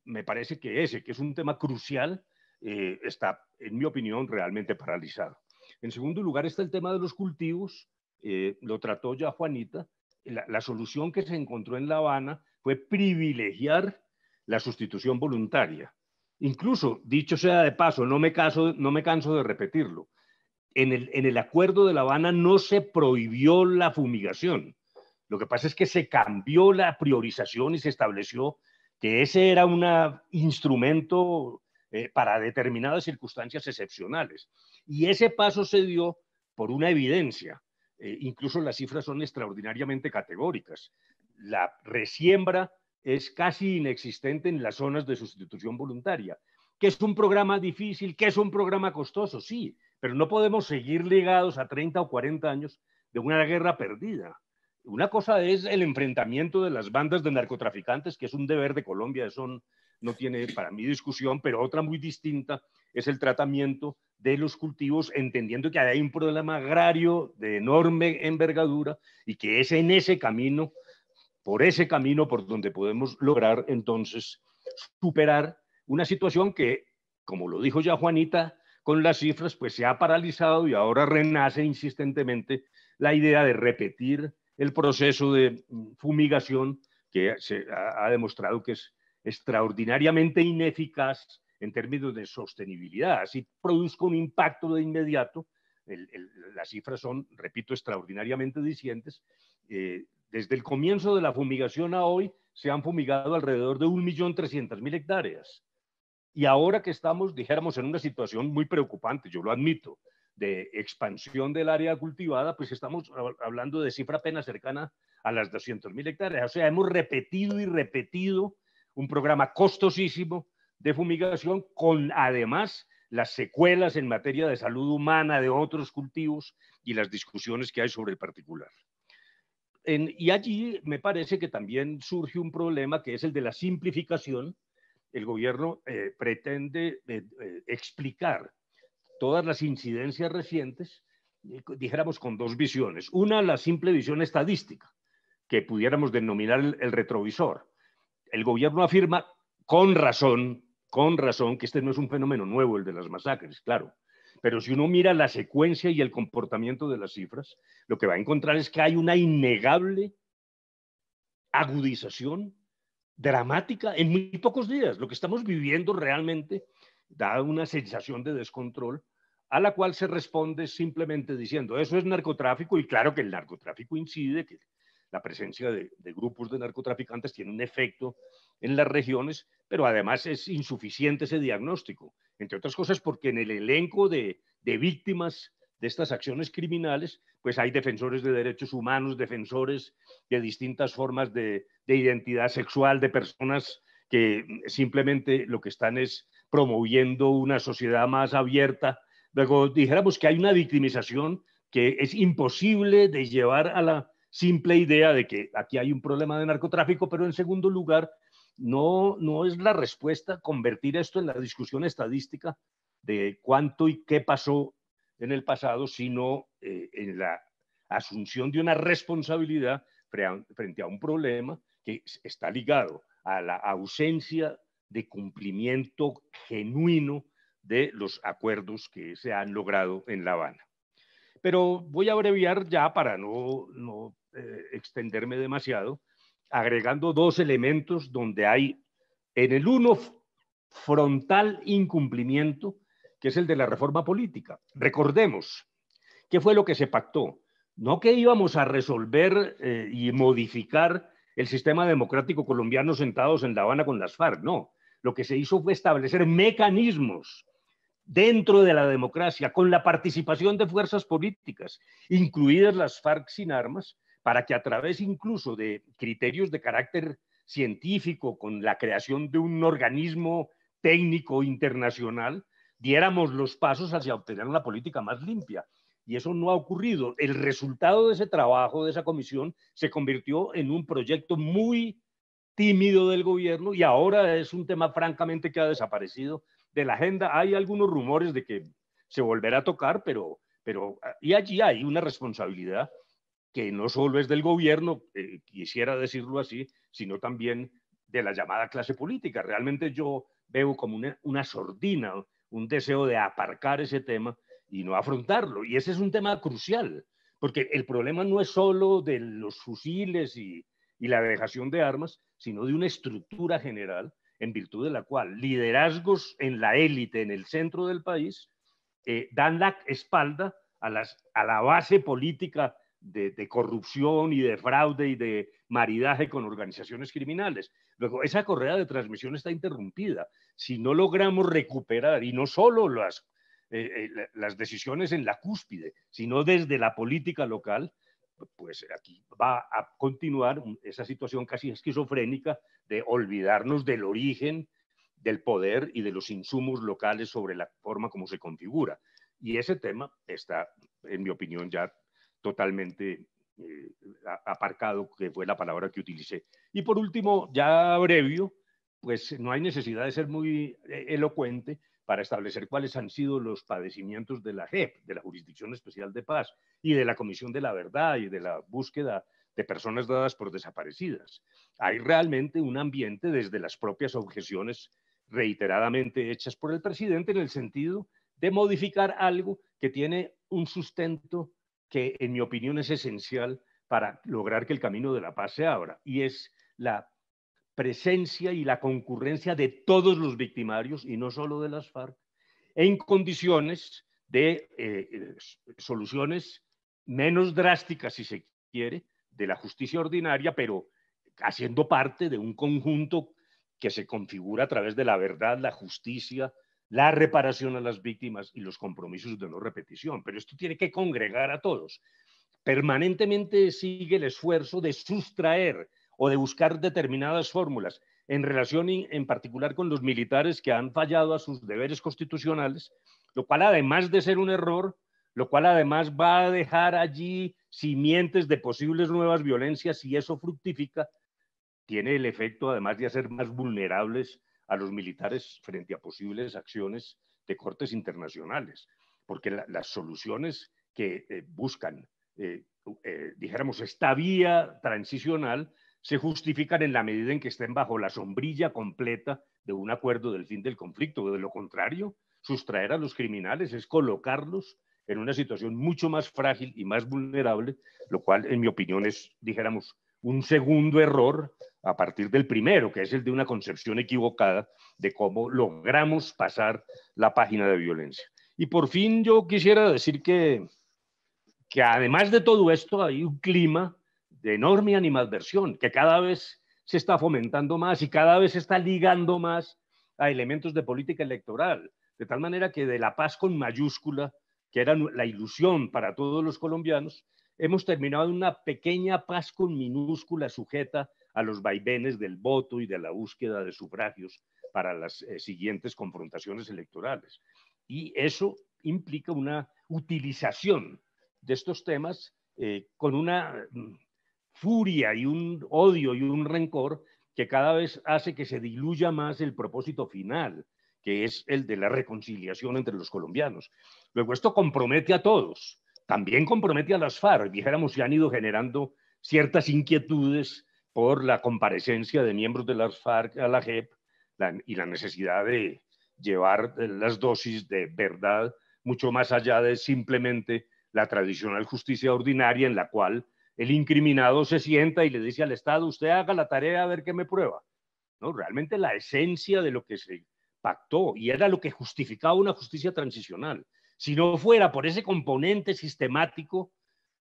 me parece que que es un tema crucial, está, en mi opinión, realmente paralizado. En segundo lugar está el tema de los cultivos, lo trató ya Juanita. La solución que se encontró en La Habana fue privilegiar la sustitución voluntaria. Incluso, dicho sea de paso, no me canso de repetirlo, en el acuerdo de La Habana no se prohibió la fumigación. Lo que pasa es que se cambió la priorización y se estableció que ese era un instrumento para determinadas circunstancias excepcionales. Y ese paso se dio por una evidencia. Incluso las cifras son extraordinariamente categóricas. La resiembra es casi inexistente en las zonas de sustitución voluntaria. ¿Que es un programa difícil? ¿Que es un programa costoso? Sí, pero no podemos seguir ligados a 30 o 40 años de una guerra perdida. Una cosa es el enfrentamiento de las bandas de narcotraficantes, que es un deber de Colombia, eso no tiene para mí discusión, pero otra muy distinta es el tratamiento de los cultivos, entendiendo que hay un problema agrario de enorme envergadura y que es en ese camino, por donde podemos lograr entonces superar una situación que, como lo dijo ya Juanita, con las cifras, pues se ha paralizado y ahora renace insistentemente la idea de repetir el proceso de fumigación que se ha demostrado que es extraordinariamente ineficaz en términos de sostenibilidad. Así produzca un impacto de inmediato. Las cifras son, repito, extraordinariamente dicientes. Desde el comienzo de la fumigación a hoy se han fumigado alrededor de 1.300.000 hectáreas. Y ahora que estamos, dijéramos, en una situación muy preocupante, yo lo admito, de expansión del área cultivada, pues estamos hablando de cifra apenas cercana a las 200.000 hectáreas. O sea, hemos repetido y repetido un programa costosísimo de fumigación con además las secuelas en materia de salud humana de otros cultivos y las discusiones que hay sobre el particular. Y allí me parece que también surge un problema que es el de la simplificación. El gobierno pretende explicar todas las incidencias recientes, dijéramos, con dos visiones. Una, la simple visión estadística, que pudiéramos denominar el retrovisor. El gobierno afirma con razón, que este no es un fenómeno nuevo, el de las masacres, claro. Pero si uno mira la secuencia y el comportamiento de las cifras, lo que va a encontrar es que hay una innegable agudización dramática en muy pocos días. Lo que estamos viviendo realmente da una sensación de descontrol a la cual se responde simplemente diciendo eso es narcotráfico, y claro que el narcotráfico incide, que la presencia de grupos de narcotraficantes tiene un efecto en las regiones, pero además es insuficiente ese diagnóstico, entre otras cosas porque en el elenco de víctimas de estas acciones criminales, pues hay defensores de derechos humanos, defensores de distintas formas de identidad sexual, de personas que simplemente lo que están es promoviendo una sociedad más abierta. Luego dijéramos que hay una victimización que es imposible de llevar a la simple idea de que aquí hay un problema de narcotráfico, pero en segundo lugar, no es la respuesta convertir esto en la discusión estadística de cuánto y qué pasó en el pasado, sino en la asunción de una responsabilidad frente a un problema que está ligado a la ausencia de cumplimiento genuino de los acuerdos que se han logrado en La Habana. Pero voy a abreviar ya para no extenderme demasiado, agregando dos elementos donde hay en el uno frontal incumplimiento, que es el de la reforma política. Recordemos, ¿qué fue lo que se pactó? No que íbamos a resolver y modificar el sistema democrático colombiano sentados en La Habana con las FARC, no. Lo que se hizo fue establecer mecanismos dentro de la democracia, con la participación de fuerzas políticas, incluidas las FARC sin armas, para que a través incluso de criterios de carácter científico, con la creación de un organismo técnico internacional, diéramos los pasos hacia obtener una política más limpia. y eso no ha ocurrido. El resultado de ese trabajo, de esa comisión, se convirtió en un proyecto muy tímido del gobierno y ahora es un tema francamente que ha desaparecido de la agenda. Hay algunos rumores de que se volverá a tocar, pero y allí hay una responsabilidad que no solo es del gobierno, quisiera decirlo así, sino también de la llamada clase política. Realmente yo veo como una sordina, un deseo de aparcar ese tema y no afrontarlo. Y ese es un tema crucial, porque el problema no es solo de los fusiles y la dejación de armas, sino de una estructura general en virtud de la cual liderazgos en la élite, en el centro del país, dan la espalda a la base política de corrupción y de fraude y de maridaje con organizaciones criminales. Luego, esa correa de transmisión está interrumpida. Si no logramos recuperar, y no solo las decisiones en la cúspide, sino desde la política local, pues aquí va a continuar esa situación casi esquizofrénica de olvidarnos del origen del poder y de los insumos locales sobre la forma como se configura. Y ese tema está, en mi opinión, ya totalmente aparcado, que fue la palabra que utilicé. Y por último, ya abrevio, pues no hay necesidad de ser muy elocuente para establecer cuáles han sido los padecimientos de la JEP, de la Jurisdicción Especial de Paz, y de la Comisión de la Verdad y de la búsqueda de personas dadas por desaparecidas. Hay realmente un ambiente desde las propias objeciones reiteradamente hechas por el presidente en el sentido de modificar algo que tiene un sustento que, en mi opinión, es esencial para lograr que el camino de la paz se abra, y es la presencia y la concurrencia de todos los victimarios, y no solo de las FARC, en condiciones de soluciones menos drásticas, si se quiere, de la justicia ordinaria, pero haciendo parte de un conjunto que se configura a través de la verdad, la justicia, la reparación a las víctimas y los compromisos de no repetición. Pero esto tiene que congregar a todos. Permanentemente sigue el esfuerzo de sustraer o de buscar determinadas fórmulas en relación en particular con los militares que han fallado a sus deberes constitucionales, lo cual, además de ser un error, lo cual además va a dejar allí simientes de posibles nuevas violencias. Si eso fructifica, tiene el efecto, además de hacer más vulnerables a los militares frente a posibles acciones de cortes internacionales, porque las soluciones que buscan, dijéramos, esta vía transicional, se justifican en la medida en que estén bajo la sombrilla completa de un acuerdo del fin del conflicto. De lo contrario, sustraer a los criminales es colocarlos en una situación mucho más frágil y más vulnerable, lo cual, en mi opinión, es, dijéramos, un segundo error a partir del primero, que es el de una concepción equivocada de cómo logramos pasar la página de violencia. Y por fin yo quisiera decir que además de todo esto hay un clima de enorme animadversión que cada vez se está fomentando más y cada vez se está ligando más a elementos de política electoral, de tal manera que de la paz con mayúscula, que era la ilusión para todos los colombianos, hemos terminado en una pequeña paz con minúscula sujeta a los vaivenes del voto y de la búsqueda de sufragios para las siguientes confrontaciones electorales. Y eso implica una utilización de estos temas con una furia y un odio y un rencor que cada vez hace que se diluya más el propósito final, que es el de la reconciliación entre los colombianos. Luego, esto compromete a todos, también compromete a las FARC. Dijéramos, se han ido generando ciertas inquietudes por la comparecencia de miembros de las FARC a la JEP y la necesidad de llevar las dosis de verdad mucho más allá de simplemente la tradicional justicia ordinaria en la cual el incriminado se sienta y le dice al Estado, usted haga la tarea a ver qué me prueba. No, realmente la esencia de lo que se pactó y era lo que justificaba una justicia transicional. Si no fuera por ese componente sistemático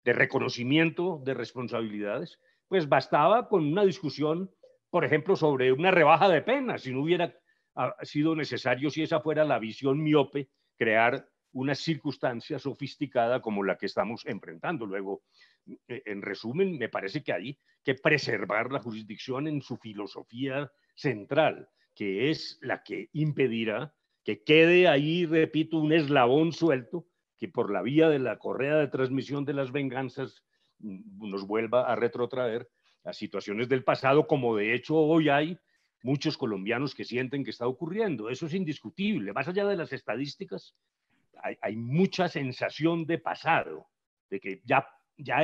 de reconocimiento de responsabilidades, pues bastaba con una discusión, por ejemplo, sobre una rebaja de penas, si no hubiera sido necesario, si esa fuera la visión miope, crear una circunstancia sofisticada como la que estamos enfrentando. Luego, en resumen, me parece que hay que preservar la jurisdicción en su filosofía central, que es la que impedirá que quede ahí, repito, un eslabón suelto que por la vía de la correa de transmisión de las venganzas nos vuelva a retrotraer a situaciones del pasado, como de hecho hoy hay muchos colombianos que sienten que está ocurriendo. Eso es indiscutible. Más allá de las estadísticas, hay mucha sensación de pasado, de que ya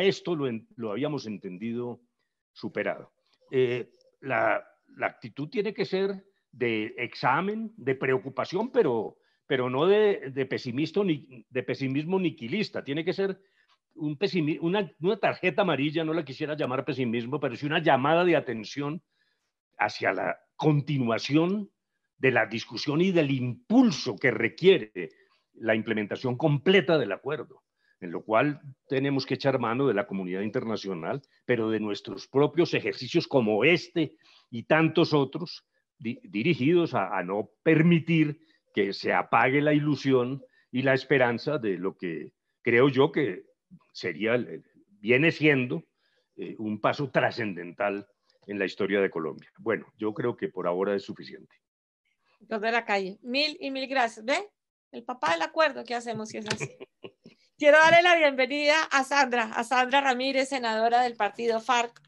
esto lo habíamos entendido superado. La actitud tiene que ser de examen, de preocupación, pero no de pesimismo niquilista. Tiene que ser una tarjeta amarilla, no la quisiera llamar pesimismo, pero sí una llamada de atención hacia la continuación de la discusión y del impulso que requiere la implementación completa del acuerdo, en lo cual tenemos que echar mano de la comunidad internacional, pero de nuestros propios ejercicios como este y tantos otros, dirigidos a no permitir que se apague la ilusión y la esperanza de lo que creo yo que viene siendo un paso trascendental en la historia de Colombia. Bueno, yo creo que por ahora es suficiente. Doctor de la Calle, mil y mil gracias. ¿Ve? El papá del acuerdo, ¿qué hacemos si es así? Quiero darle la bienvenida a Sandra Ramírez, senadora del partido FARC,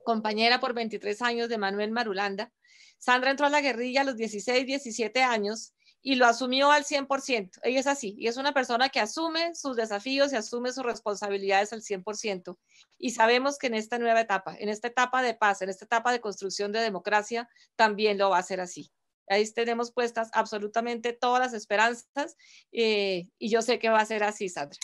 compañera por 23 años de Manuel Marulanda. Sandra entró a la guerrilla a los 16, 17 años y lo asumió al 100%. Ella es así, y es una persona que asume sus desafíos y asume sus responsabilidades al 100%. Y sabemos que en esta nueva etapa, en esta etapa de paz, en esta etapa de construcción de democracia, también lo va a hacer así. Ahí tenemos puestas absolutamente todas las esperanzas y yo sé que va a ser así, Sandra.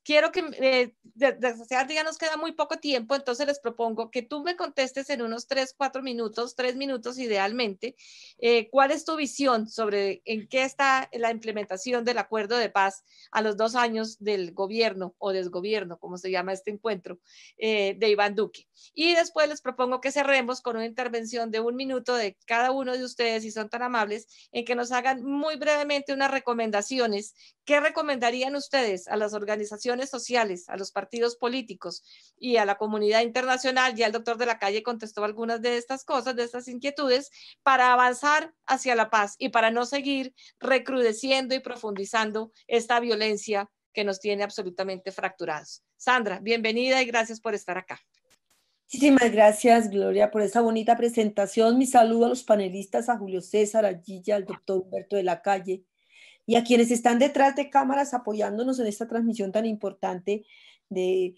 Quiero que, desgraciadamente ya nos queda muy poco tiempo, entonces les propongo que tú me contestes en unos 3 minutos, 3 minutos idealmente, cuál es tu visión sobre en qué está la implementación del acuerdo de paz a los 2 años del gobierno o desgobierno, como se llama este encuentro, de Iván Duque. Y después les propongo que cerremos con una intervención de 1 minuto de cada uno de ustedes, si son tan amables, en que nos hagan muy brevemente unas recomendaciones. ¿Qué recomendarían ustedes a las organizaciones sociales, a los partidos políticos y a la comunidad internacional? Ya el doctor de la Calle contestó algunas de estas cosas, de estas inquietudes, para avanzar hacia la paz y para no seguir recrudeciendo y profundizando esta violencia que nos tiene absolutamente fracturados. Sandra, bienvenida y gracias por estar acá. Muchísimas gracias, Gloria, por esa bonita presentación. Mi saludo a los panelistas, a Julio César, a Gilla, al doctor Humberto de la Calle y a quienes están detrás de cámaras apoyándonos en esta transmisión tan importante del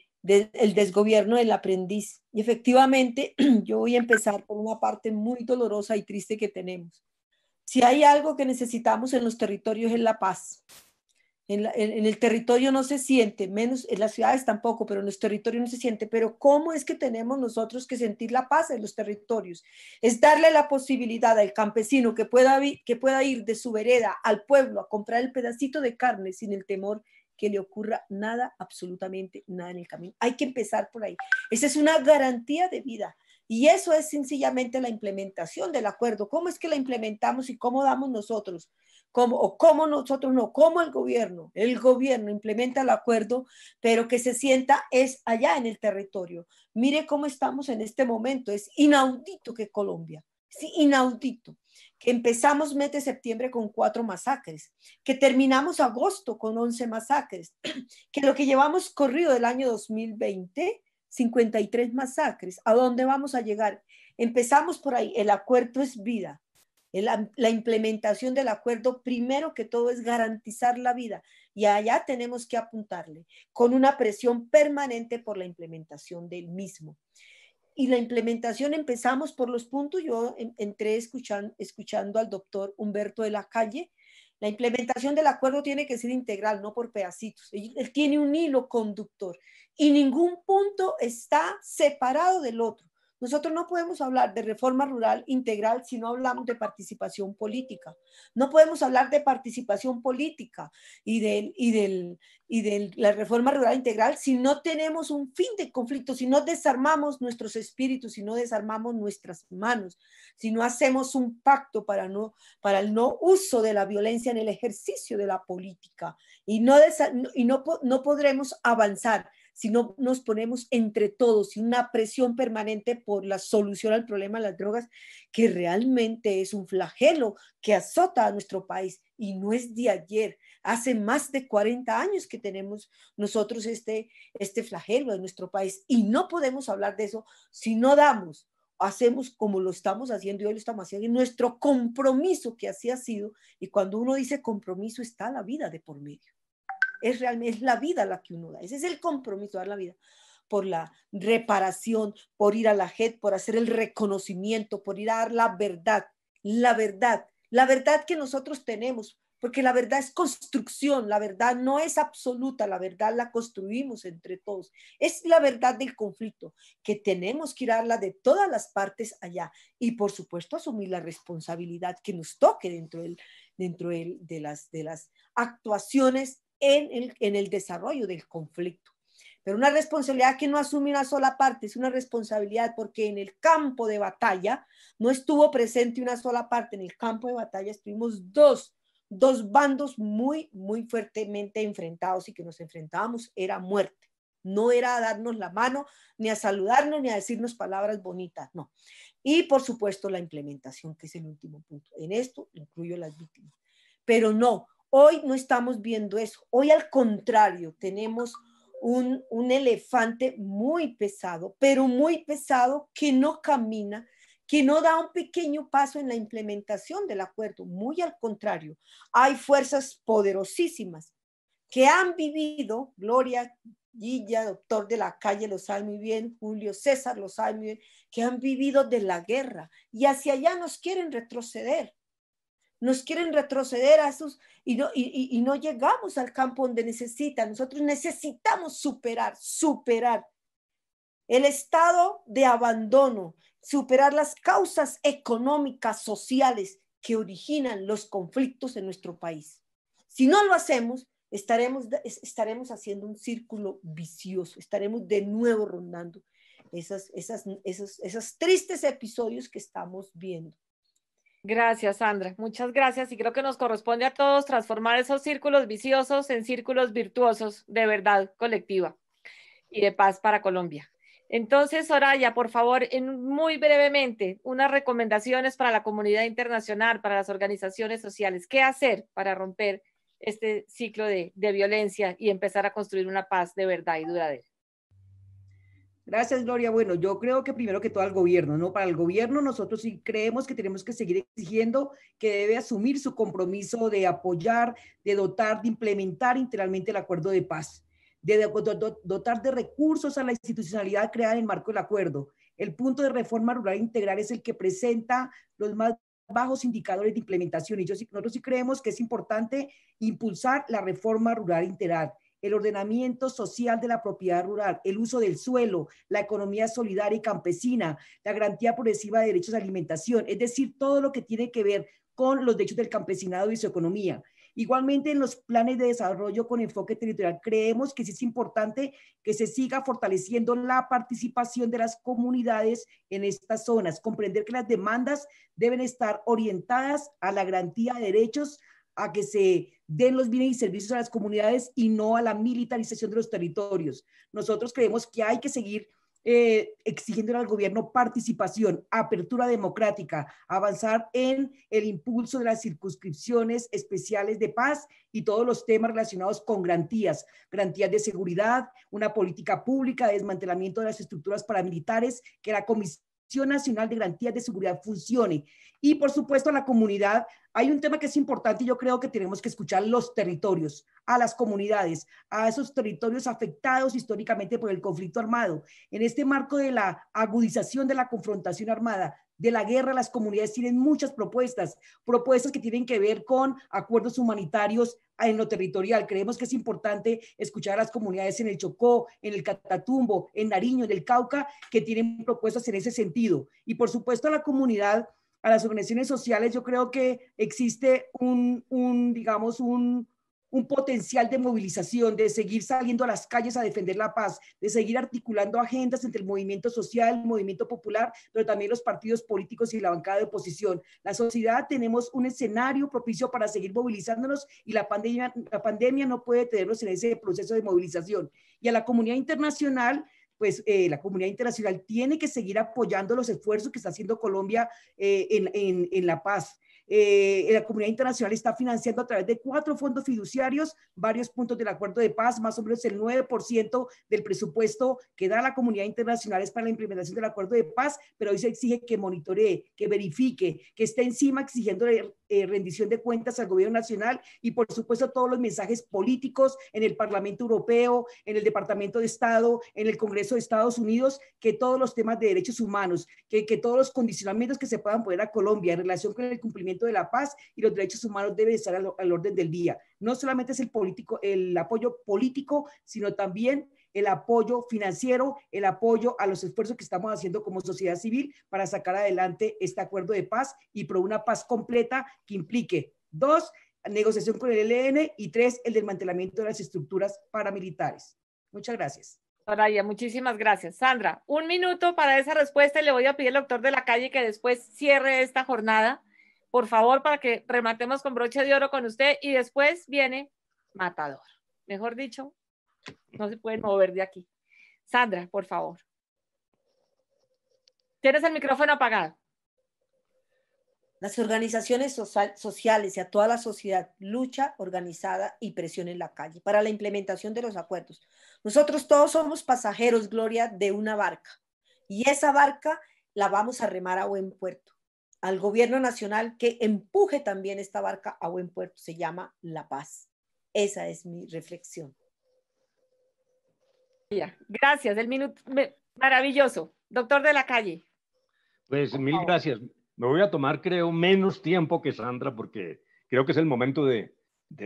desgobierno del aprendiz. Y efectivamente, yo voy a empezar por una parte muy dolorosa y triste que tenemos. Si hay algo que necesitamos en los territorios es la paz. En el territorio no se siente, menos en las ciudades tampoco, pero en los territorios no se siente. Pero ¿cómo es que tenemos nosotros que sentir la paz en los territorios? Es darle la posibilidad al campesino que pueda ir de su vereda al pueblo a comprar el pedacito de carne sin el temor que le ocurra nada, absolutamente nada en el camino. Hay que empezar por ahí. Esa es una garantía de vida. Y eso es sencillamente la implementación del acuerdo. ¿Cómo es que la implementamos y cómo damos nosotros? ¿Cómo nosotros no? ¿Cómo el gobierno? El gobierno implementa el acuerdo, pero que se sienta es allá en el territorio. Mire cómo estamos en este momento. Es inaudito que Colombia, sí, inaudito, que empezamos mes de septiembre con 4 masacres, que terminamos agosto con 11 masacres, que lo que llevamos corrido del año 2020, 53 masacres. ¿A dónde vamos a llegar? Empezamos por ahí. El acuerdo es vida. La implementación del acuerdo, primero que todo, es garantizar la vida y allá tenemos que apuntarle con una presión permanente por la implementación del mismo. Y la implementación empezamos por los puntos. Yo entré escuchando al doctor Humberto de la Calle. La implementación del acuerdo tiene que ser integral, no por pedacitos. Él tiene un hilo conductor y ningún punto está separado del otro. Nosotros no podemos hablar de reforma rural integral si no hablamos de participación política. No podemos hablar de participación política y de la reforma rural integral si no tenemos un fin de conflicto, si no desarmamos nuestros espíritus, si no desarmamos nuestras manos, si no hacemos un pacto para el no uso de la violencia en el ejercicio de la política. Y no podremos avanzar si no nos ponemos entre todos y una presión permanente por la solución al problema de las drogas, que realmente es un flagelo que azota a nuestro país y no es de ayer. Hace más de 40 años que tenemos nosotros este flagelo en nuestro país y no podemos hablar de eso si no hacemos como lo estamos haciendo y hoy lo estamos haciendo, y nuestro compromiso que así ha sido, y cuando uno dice compromiso está la vida de por medio. Es realmente, es la vida la que uno da, ese es el compromiso, dar la vida por la reparación, por ir a la JEP, por hacer el reconocimiento, por ir a dar la verdad que nosotros tenemos, porque la verdad es construcción, la verdad no es absoluta, la verdad la construimos entre todos, es la verdad del conflicto, que tenemos que ir a darla de todas las partes allá, y por supuesto asumir la responsabilidad que nos toque dentro de las actuaciones en el desarrollo del conflicto. Pero una responsabilidad que no asume una sola parte, es una responsabilidad porque en el campo de batalla no estuvo presente una sola parte, en el campo de batalla estuvimos dos bandos muy, muy fuertemente enfrentados y que nos enfrentábamos era muerte. No era a darnos la mano, ni a saludarnos, ni a decirnos palabras bonitas, no. Y por supuesto la implementación, que es el último punto. En esto incluyo las víctimas. Pero no, hoy no estamos viendo eso. Hoy al contrario, tenemos un elefante muy pesado, pero muy pesado, que no camina, que no da un pequeño paso en la implementación del acuerdo. Muy al contrario, hay fuerzas poderosísimas que han vivido, Gloria, Guilla, doctor de la Calle lo sabe muy bien, Julio César lo sabe muy bien, que han vivido de la guerra y hacia allá nos quieren retroceder. Nos quieren retroceder a esos y no llegamos al campo donde necesitan. Nosotros necesitamos superar el estado de abandono, superar las causas económicas, sociales que originan los conflictos en nuestro país. Si no lo hacemos, estaremos haciendo un círculo vicioso, estaremos de nuevo rondando esos tristes episodios que estamos viendo. Gracias, Sandra. Muchas gracias. Y creo que nos corresponde a todos transformar esos círculos viciosos en círculos virtuosos de verdad colectiva y de paz para Colombia. Entonces, Soraya, por favor, muy brevemente, unas recomendaciones para la comunidad internacional, para las organizaciones sociales. ¿Qué hacer para romper este ciclo de violencia y empezar a construir una paz de verdad y duradera? Gracias, Gloria. Bueno, yo creo que primero que todo al gobierno, ¿no? Para el gobierno nosotros sí creemos que tenemos que seguir exigiendo que debe asumir su compromiso de apoyar, de dotar, de implementar integralmente el acuerdo de paz, de dotar de recursos a la institucionalidad creada en el marco del acuerdo. El punto de reforma rural integral es el que presenta los más bajos indicadores de implementación y nosotros sí creemos que es importante impulsar la reforma rural integral, el ordenamiento social de la propiedad rural, el uso del suelo, la economía solidaria y campesina, la garantía progresiva de derechos a alimentación, es decir, todo lo que tiene que ver con los derechos del campesinado y su economía. Igualmente, en los planes de desarrollo con enfoque territorial, creemos que sí es importante que se siga fortaleciendo la participación de las comunidades en estas zonas, comprender que las demandas deben estar orientadas a la garantía de derechos, a que se den los bienes y servicios a las comunidades y no a la militarización de los territorios. Nosotros creemos que hay que seguir exigiendo al gobierno participación, apertura democrática, avanzar en el impulso de las circunscripciones especiales de paz y todos los temas relacionados con garantías de seguridad, una política pública de desmantelamiento de las estructuras paramilitares, que la Comisión Nacional de Garantías de Seguridad funcione. Y por supuesto a la comunidad, hay un tema que es importante y yo creo que tenemos que escuchar los territorios, a las comunidades, a esos territorios afectados históricamente por el conflicto armado. En este marco de la agudización de la confrontación armada, de la guerra, las comunidades tienen muchas propuestas que tienen que ver con acuerdos humanitarios en lo territorial. Creemos que es importante escuchar a las comunidades en el Chocó, en el Catatumbo, en Nariño, en el Cauca, que tienen propuestas en ese sentido. Y por supuesto a la comunidad, a las organizaciones sociales, yo creo que existe un potencial de movilización, de seguir saliendo a las calles a defender la paz, de seguir articulando agendas entre el movimiento social, el movimiento popular, pero también los partidos políticos y la bancada de oposición. La sociedad tenemos un escenario propicio para seguir movilizándonos y la pandemia no puede tenernos en ese proceso de movilización. Y a la comunidad internacional, pues la comunidad internacional tiene que seguir apoyando los esfuerzos que está haciendo Colombia en la paz. La comunidad internacional está financiando a través de 4 fondos fiduciarios varios puntos del acuerdo de paz, más o menos el 9% del presupuesto que da la comunidad internacional es para la implementación del acuerdo de paz, pero hoy se exige que monitoree, que verifique, que esté encima exigiendo rendición de cuentas al gobierno nacional y por supuesto todos los mensajes políticos en el Parlamento Europeo, en el Departamento de Estado, en el Congreso de Estados Unidos, que todos los temas de derechos humanos, que todos los condicionamientos que se puedan poner a Colombia en relación con el cumplimiento de la paz y los derechos humanos deben estar al orden del día. No solamente es el apoyo político, sino también el apoyo financiero, el apoyo a los esfuerzos que estamos haciendo como sociedad civil para sacar adelante este acuerdo de paz y por una paz completa que implique 2, negociación con el ELN y 3, el desmantelamiento de las estructuras paramilitares. Muchas gracias. Soraya, muchísimas gracias. Sandra, 1 minuto para esa respuesta y le voy a pedir al doctor de la calle que después cierre esta jornada, por favor, para que rematemos con broche de oro con usted y después viene Matador. Mejor dicho, no se pueden mover de aquí. Sandra, por favor. Tienes el micrófono apagado. Las organizaciones sociales y a toda la sociedad, lucha organizada y presión en la calle para la implementación de los acuerdos. Nosotros todos somos pasajeros, Gloria, de una barca y esa barca la vamos a remar a buen puerto. Al gobierno nacional que empuje también esta barca a buen puerto, se llama la paz. Esa es mi reflexión. Gracias, el minuto maravilloso. Doctor de la calle. Pues mil gracias. Me voy a tomar, creo, menos tiempo que Sandra porque creo que es el momento de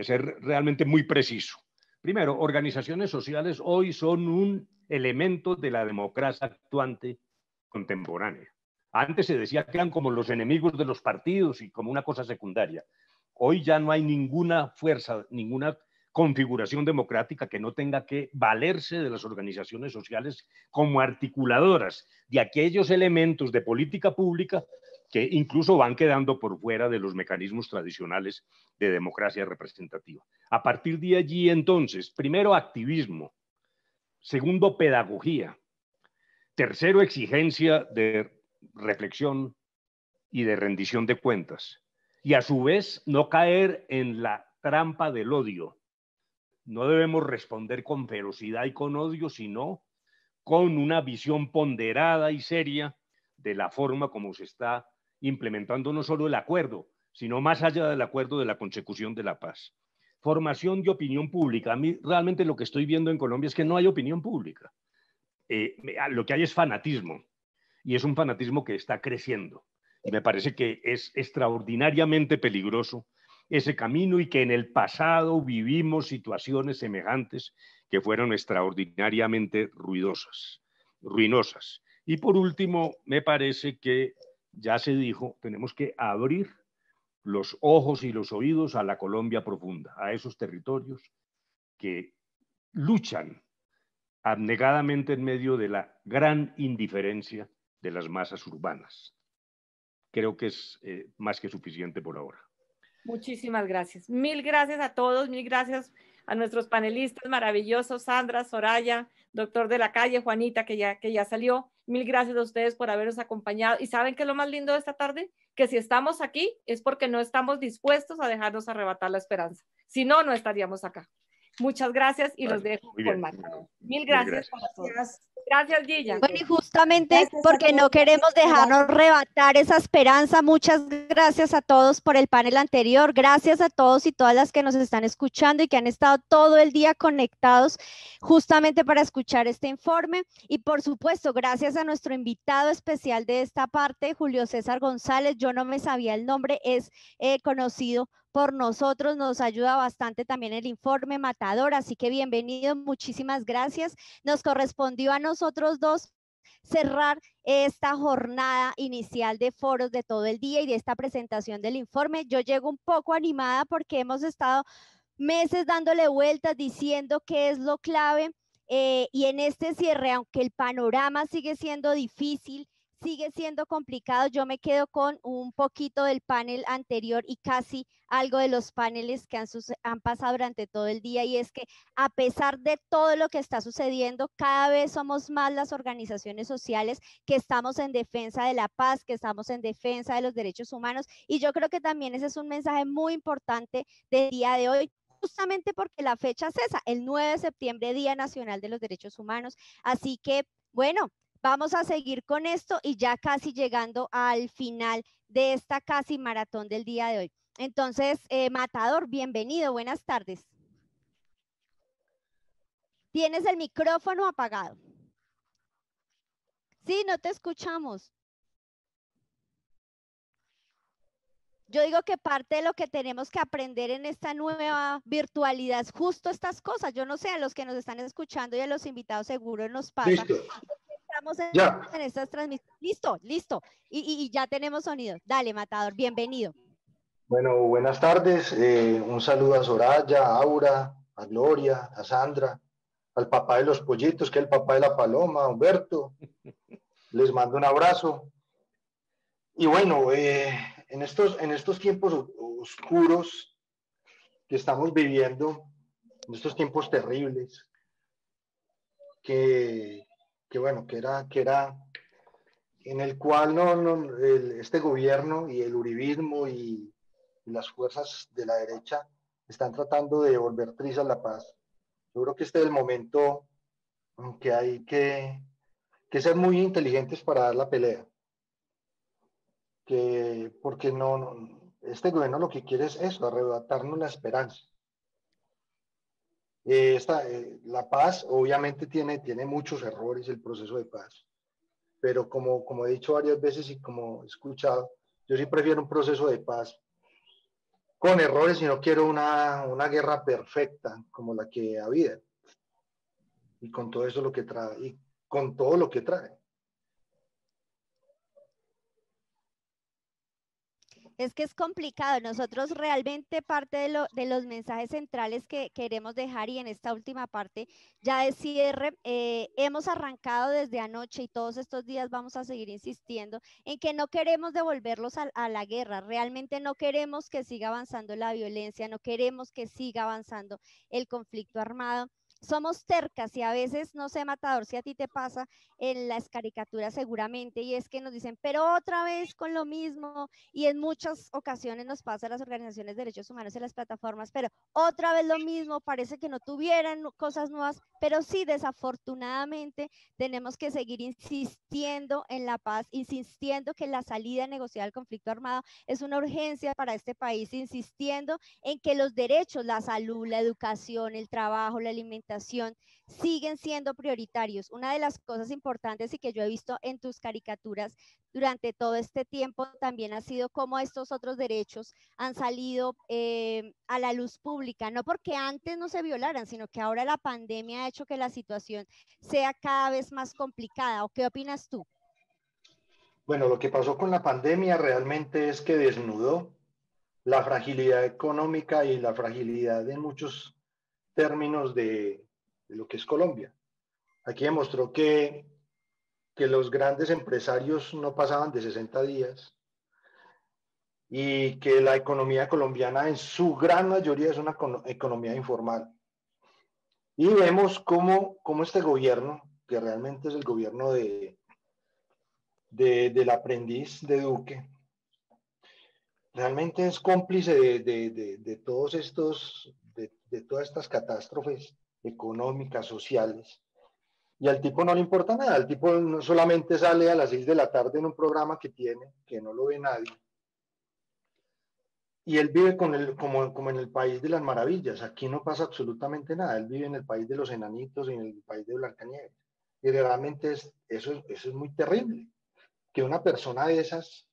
ser realmente muy preciso. Primero, organizaciones sociales hoy son un elemento de la democracia actuante contemporánea. Antes se decía que eran como los enemigos de los partidos y como una cosa secundaria. Hoy ya no hay ninguna fuerza, ninguna configuración democrática que no tenga que valerse de las organizaciones sociales como articuladoras de aquellos elementos de política pública que incluso van quedando por fuera de los mecanismos tradicionales de democracia representativa. A partir de allí, entonces, primero, activismo. Segundo, pedagogía. Tercero, exigencia de reflexión y de rendición de cuentas. Y a su vez, no caer en la trampa del odio. No debemos responder con ferocidad y con odio, sino con una visión ponderada y seria de la forma como se está implementando no solo el acuerdo, sino más allá del acuerdo de la consecución de la paz. Formación de opinión pública. A mí realmente lo que estoy viendo en Colombia es que no hay opinión pública. Lo que hay es fanatismo, y es un fanatismo que está creciendo. Y me parece que es extraordinariamente peligroso ese camino y que en el pasado vivimos situaciones semejantes que fueron extraordinariamente ruinosas. Y por último, me parece que ya se dijo, tenemos que abrir los ojos y los oídos a la Colombia profunda, a esos territorios que luchan abnegadamente en medio de la gran indiferencia de las masas urbanas. Creo que es más que suficiente por ahora. Muchísimas gracias. Mil gracias a todos, mil gracias a nuestros panelistas maravillosos, Sandra, Soraya, doctor de la calle, Juanita, que ya salió. Mil gracias a ustedes por habernos acompañado. ¿Y saben qué es lo más lindo de esta tarde? Que si estamos aquí es porque no estamos dispuestos a dejarnos arrebatar la esperanza. Si no, no estaríamos acá. Muchas gracias y los dejo con Matador. Mil gracias para todos. Gracias, Gilla. Bueno, y justamente porque no queremos dejarnos arrebatar esa esperanza, muchas gracias a todos por el panel anterior, gracias a todos y todas las que nos están escuchando y que han estado todo el día conectados justamente para escuchar este informe, y por supuesto, gracias a nuestro invitado especial de esta parte, Julio César González. Yo no me sabía el nombre, es conocido por nosotros, nos ayuda bastante también el informe Matador, así que bienvenido, muchísimas gracias. Nos correspondió a nosotros dos cerrar esta jornada inicial de foros de todo el día y de esta presentación del informe. Yo llego un poco animada porque hemos estado meses dándole vueltas, diciendo qué es lo clave, y en este cierre, aunque el panorama sigue siendo difícil, sigue siendo complicado. Yo me quedo con un poquito del panel anterior y casi algo de los paneles que han pasado durante todo el día, y es que a pesar de todo lo que está sucediendo, cada vez somos más las organizaciones sociales que estamos en defensa de la paz, que estamos en defensa de los derechos humanos, y yo creo que también ese es un mensaje muy importante del día de hoy, justamente porque la fecha es esa, el 9 de septiembre, Día Nacional de los Derechos Humanos. Así que, bueno, vamos a seguir con esto y ya casi llegando al final de esta casi maratón del día de hoy. Entonces, Matador, bienvenido, buenas tardes. Tienes el micrófono apagado. Sí, no te escuchamos. Yo digo que parte de lo que tenemos que aprender en esta nueva virtualidad es justo estas cosas. Yo no sé, a los que nos están escuchando y a los invitados seguro nos pasa. Listo. Estamos Ya. en estas transmisiones. Listo, listo. Y ya tenemos sonido. Dale, Matador, bienvenido. Bueno, buenas tardes. Un saludo a Soraya, a Aura, a Gloria, a Sandra, al papá de los pollitos, que es el papá de la paloma, Humberto. Les mando un abrazo. Y bueno, en estos tiempos oscuros que estamos viviendo, en estos tiempos terribles, que era en el cual este gobierno y el uribismo y las fuerzas de la derecha están tratando de volver trizas la paz. Yo creo que este es el momento en que hay que ser muy inteligentes para dar la pelea. Porque este gobierno lo que quiere es eso, arrebatarnos la esperanza. La paz obviamente tiene muchos errores, el proceso de paz, pero como he dicho varias veces y como he escuchado, yo sí prefiero un proceso de paz con errores y no quiero una guerra perfecta como la que ha habido y con todo eso lo que trae y con todo lo que trae. Es que es complicado. Nosotros realmente parte de los mensajes centrales que queremos dejar, y en esta última parte ya de cierre, hemos arrancado desde anoche y todos estos días vamos a seguir insistiendo en que no queremos devolverlos a la guerra. Realmente no queremos que siga avanzando la violencia, no queremos que siga avanzando el conflicto armado. Somos tercas y a veces, no sé, Matador, si a ti te pasa en las caricaturas seguramente, y es que nos dicen, pero otra vez con lo mismo, y en muchas ocasiones nos pasa a las organizaciones de derechos humanos en las plataformas, pero otra vez lo mismo, parece que no tuvieran cosas nuevas, pero sí, desafortunadamente tenemos que seguir insistiendo en la paz, insistiendo que la salida negociada al conflicto armado es una urgencia para este país, insistiendo en que los derechos, la salud, la educación, el trabajo, la alimentación, siguen siendo prioritarios. Una de las cosas importantes y que yo he visto en tus caricaturas durante todo este tiempo también ha sido cómo estos otros derechos han salido a la luz pública, no porque antes no se violaran, sino que ahora la pandemia ha hecho que la situación sea cada vez más complicada. ¿O qué opinas tú? Bueno, lo que pasó con la pandemia realmente es que desnudó la fragilidad económica y la fragilidad en muchos términos de lo que es Colombia. Aquí demostró que los grandes empresarios no pasaban de 60 días y que la economía colombiana en su gran mayoría es una economía informal. Y vemos cómo este gobierno, que realmente es el gobierno del aprendiz de Duque, realmente es cómplice de todos estos, de todas estas catástrofes económicas, sociales. Y al tipo no le importa nada, el tipo no solamente sale a las 6 de la tarde en un programa que tiene, que no lo ve nadie. Y él vive como en el país de las maravillas, aquí no pasa absolutamente nada, él vive en el país de los enanitos y en el país de Blancanieves. Y realmente eso es muy terrible, que una persona de esas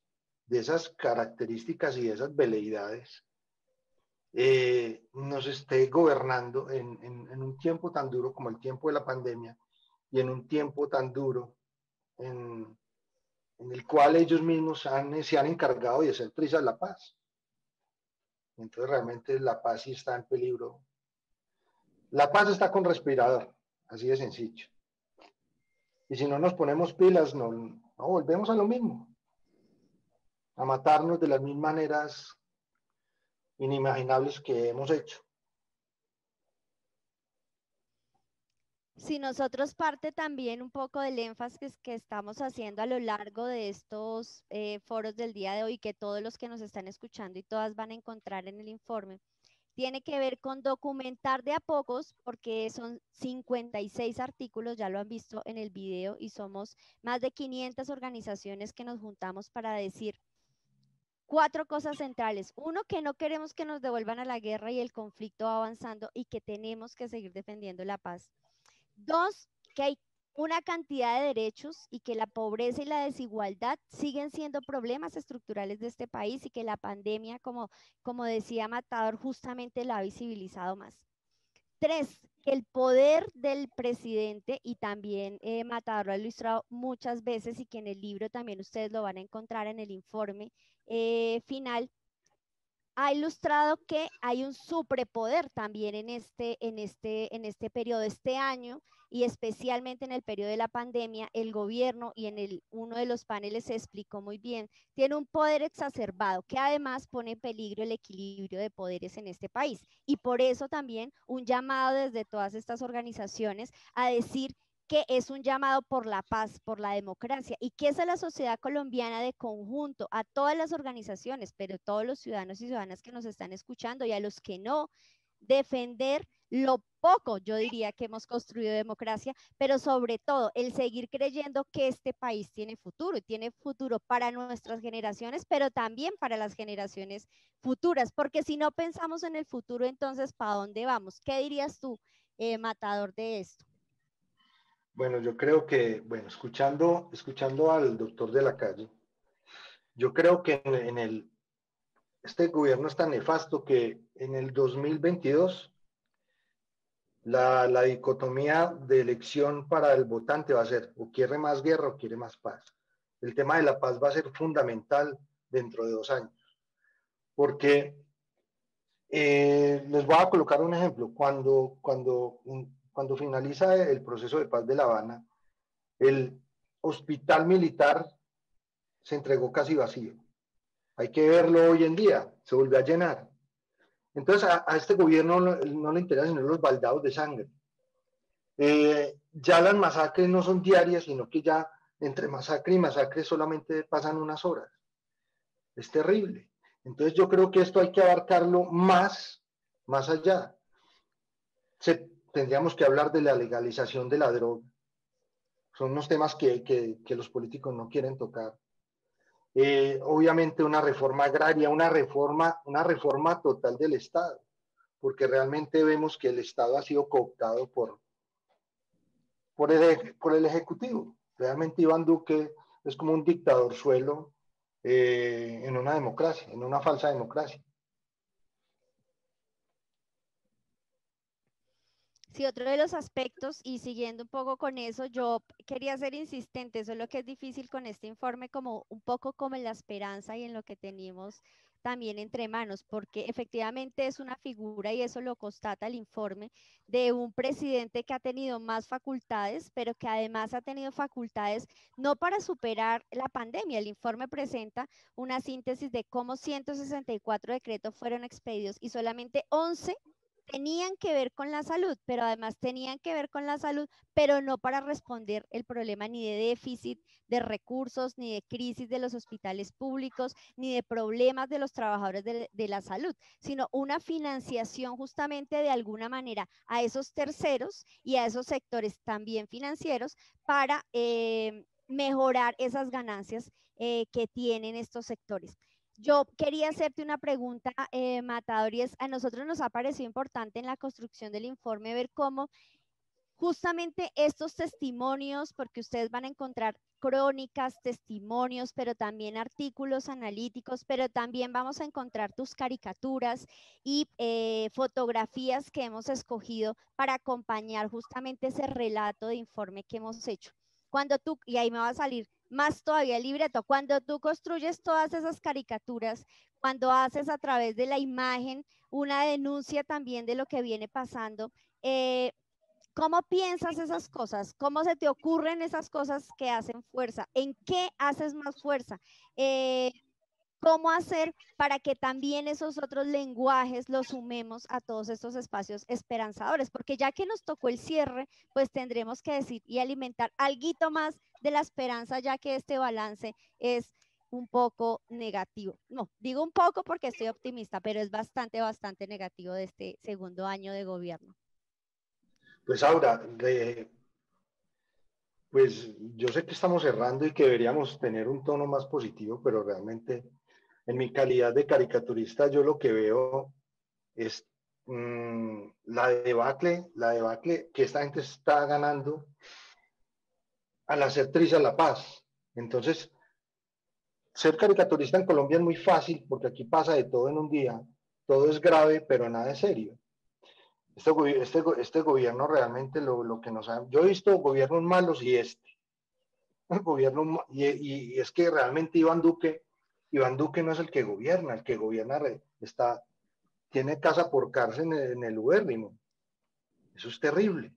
características y de esas veleidades nos esté gobernando en un tiempo tan duro como el tiempo de la pandemia y en un tiempo tan duro en el cual ellos mismos se han encargado de hacer trizas la paz. Entonces realmente la paz sí está en peligro. La paz está con respirador, así de sencillo. Y si no nos ponemos pilas, No, volvemos a lo mismo, a matarnos de las mismas maneras inimaginables que hemos hecho. Si nosotros parte también un poco del énfasis que estamos haciendo a lo largo de estos foros del día de hoy, que todos los que nos están escuchando y todas van a encontrar en el informe, tiene que ver con documentar de a pocos, porque son 56 artículos, ya lo han visto en el video, y somos más de 500 organizaciones que nos juntamos para decir 4 cosas centrales. Uno, que no queremos que nos devuelvan a la guerra y el conflicto va avanzando y que tenemos que seguir defendiendo la paz. 2, que hay una cantidad de derechos y que la pobreza y la desigualdad siguen siendo problemas estructurales de este país y que la pandemia, como decía Matador, justamente la ha visibilizado más. 3, que el poder del presidente, y también Matador lo ha ilustrado muchas veces y que en el libro también ustedes lo van a encontrar en el informe final, ha ilustrado que hay un superpoder también en este periodo, este año, y especialmente en el periodo de la pandemia. El gobierno, y en uno de los paneles se explicó muy bien, tiene un poder exacerbado que además pone en peligro el equilibrio de poderes en este país. Y por eso también un llamado desde todas estas organizaciones a decir que es un llamado por la paz, por la democracia, y que es a la sociedad colombiana de conjunto, a todas las organizaciones, pero todos los ciudadanos y ciudadanas que nos están escuchando y a los que no, defender lo poco, yo diría, que hemos construido democracia, pero sobre todo el seguir creyendo que este país tiene futuro, y tiene futuro para nuestras generaciones, pero también para las generaciones futuras, porque si no pensamos en el futuro, entonces, ¿para dónde vamos? ¿Qué dirías tú, Matador, de esto? Bueno, yo creo que, bueno, escuchando al doctor de la calle, yo creo que este gobierno es tan nefasto que en el 2022 la dicotomía de elección para el votante va a ser o quiere más guerra o quiere más paz. El tema de la paz va a ser fundamental dentro de 2 años, porque les voy a colocar un ejemplo. Cuando finaliza el proceso de paz de La Habana, el hospital militar se entregó casi vacío. Hay que verlo hoy en día, se volvió a llenar. Entonces a este gobierno no le interesan sino los baldados de sangre. Ya las masacres no son diarias, sino que ya entre masacre y masacre solamente pasan unas horas. Es terrible. Entonces yo creo que esto hay que abarcarlo más allá. Tendríamos que hablar de la legalización de la droga. Son unos temas que los políticos no quieren tocar. Obviamente una reforma agraria, una reforma total del Estado, porque realmente vemos que el Estado ha sido cooptado por el Ejecutivo. Realmente Iván Duque es como un dictador suelo en una democracia, en una falsa democracia. Sí, otro de los aspectos, y siguiendo un poco con eso, yo quería ser insistente, eso es lo que es difícil con este informe, como un poco como en la esperanza y en lo que tenemos también entre manos, porque efectivamente es una figura, y eso lo constata el informe, de un presidente que ha tenido más facultades, pero que además ha tenido facultades no para superar la pandemia. El informe presenta una síntesis de cómo 164 decretos fueron expedidos y solamente 11 tenían que ver con la salud, pero además tenían que ver con la salud, pero no para responder el problema ni de déficit de recursos, ni de crisis de los hospitales públicos, ni de problemas de los trabajadores de la salud, sino una financiación justamente de alguna manera a esos terceros y a esos sectores también financieros para mejorar esas ganancias que tienen estos sectores. Yo quería hacerte una pregunta, Matador, y a nosotros nos ha parecido importante en la construcción del informe ver cómo justamente estos testimonios, porque ustedes van a encontrar crónicas, testimonios, pero también artículos analíticos, pero también vamos a encontrar tus caricaturas y fotografías que hemos escogido para acompañar justamente ese relato de informe que hemos hecho. Cuando tú, y ahí me va a salir más todavía el libreto, cuando tú construyes todas esas caricaturas, cuando haces a través de la imagen una denuncia también de lo que viene pasando, ¿Cómo piensas esas cosas? ¿Cómo se te ocurren esas cosas que hacen fuerza? ¿En qué haces más fuerza? ¿Cómo hacer para que también esos otros lenguajes los sumemos a todos estos espacios esperanzadores? Porque ya que nos tocó el cierre, pues tendremos que decir y alimentar alguito más de la esperanza, ya que este balance es un poco negativo. No, digo un poco porque estoy optimista, pero es bastante, bastante negativo de este segundo año de gobierno. Pues Aura, pues yo sé que estamos cerrando y que deberíamos tener un tono más positivo, pero realmente en mi calidad de caricaturista yo lo que veo es la debacle que esta gente está ganando al hacer triste la paz. Entonces, ser caricaturista en Colombia es muy fácil porque aquí pasa de todo en un día, todo es grave, pero nada es serio. Este gobierno realmente lo que nos ha... Yo he visto gobiernos malos y el gobierno, y es que realmente Iván Duque no es el que gobierna tiene casa por cárcel en el ubérrimo. Eso es terrible.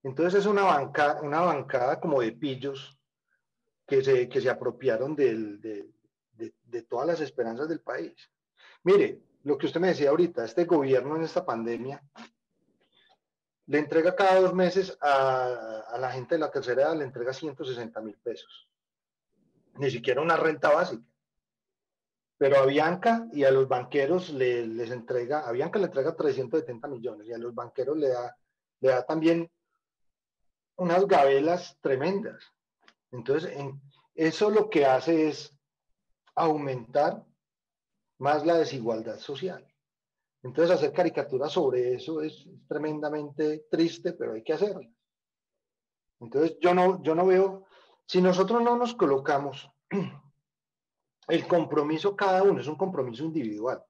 Entonces es una bancada como de pillos que se apropiaron de todas las esperanzas del país. Mire, lo que usted me decía ahorita, este gobierno en esta pandemia le entrega cada 2 meses a la gente de la tercera edad, le entrega 160.000 pesos. Ni siquiera una renta básica. Pero a Bianca y a los banqueros a Bianca le entrega 370 millones y a los banqueros le da también unas gabelas tremendas. Entonces, eso lo que hace es aumentar más la desigualdad social. Entonces, hacer caricaturas sobre eso es tremendamente triste, pero hay que hacerlo. Entonces, yo no veo, si nosotros no nos colocamos el compromiso cada uno, es un compromiso individual.